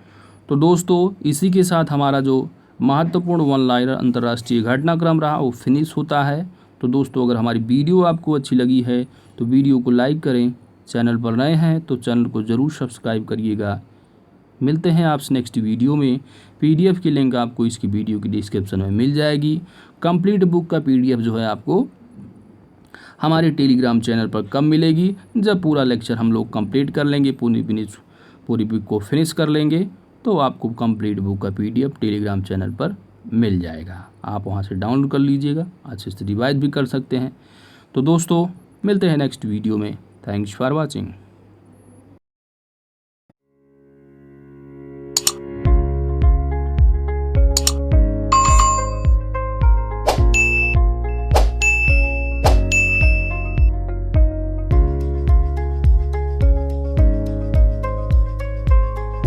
तो दोस्तों इसी के साथ हमारा जो महत्वपूर्ण वन लाइनर अंतर्राष्ट्रीय घटनाक्रम रहा वो फिनिश होता है। तो दोस्तों अगर हमारी वीडियो आपको अच्छी लगी है तो वीडियो को लाइक करें, चैनल पर नए हैं तो चैनल को ज़रूर सब्सक्राइब करिएगा। मिलते हैं आपसे नेक्स्ट वीडियो में। PDF की लिंक आपको इसकी वीडियो की डिस्क्रिप्शन में मिल जाएगी। कंप्लीट बुक का PDF जो है आपको हमारे टेलीग्राम चैनल पर कब मिलेगी? जब पूरा लेक्चर हम लोग कंप्लीट कर लेंगे, पूरी बुक को फिनिश कर लेंगे तो आपको कंप्लीट बुक का PDF टेलीग्राम चैनल पर मिल जाएगा। आप वहां से डाउनलोड कर लीजिएगा, अच्छे से रिवाइज भी कर सकते हैं। तो दोस्तों मिलते हैं नेक्स्ट वीडियो में। Thanks for watching.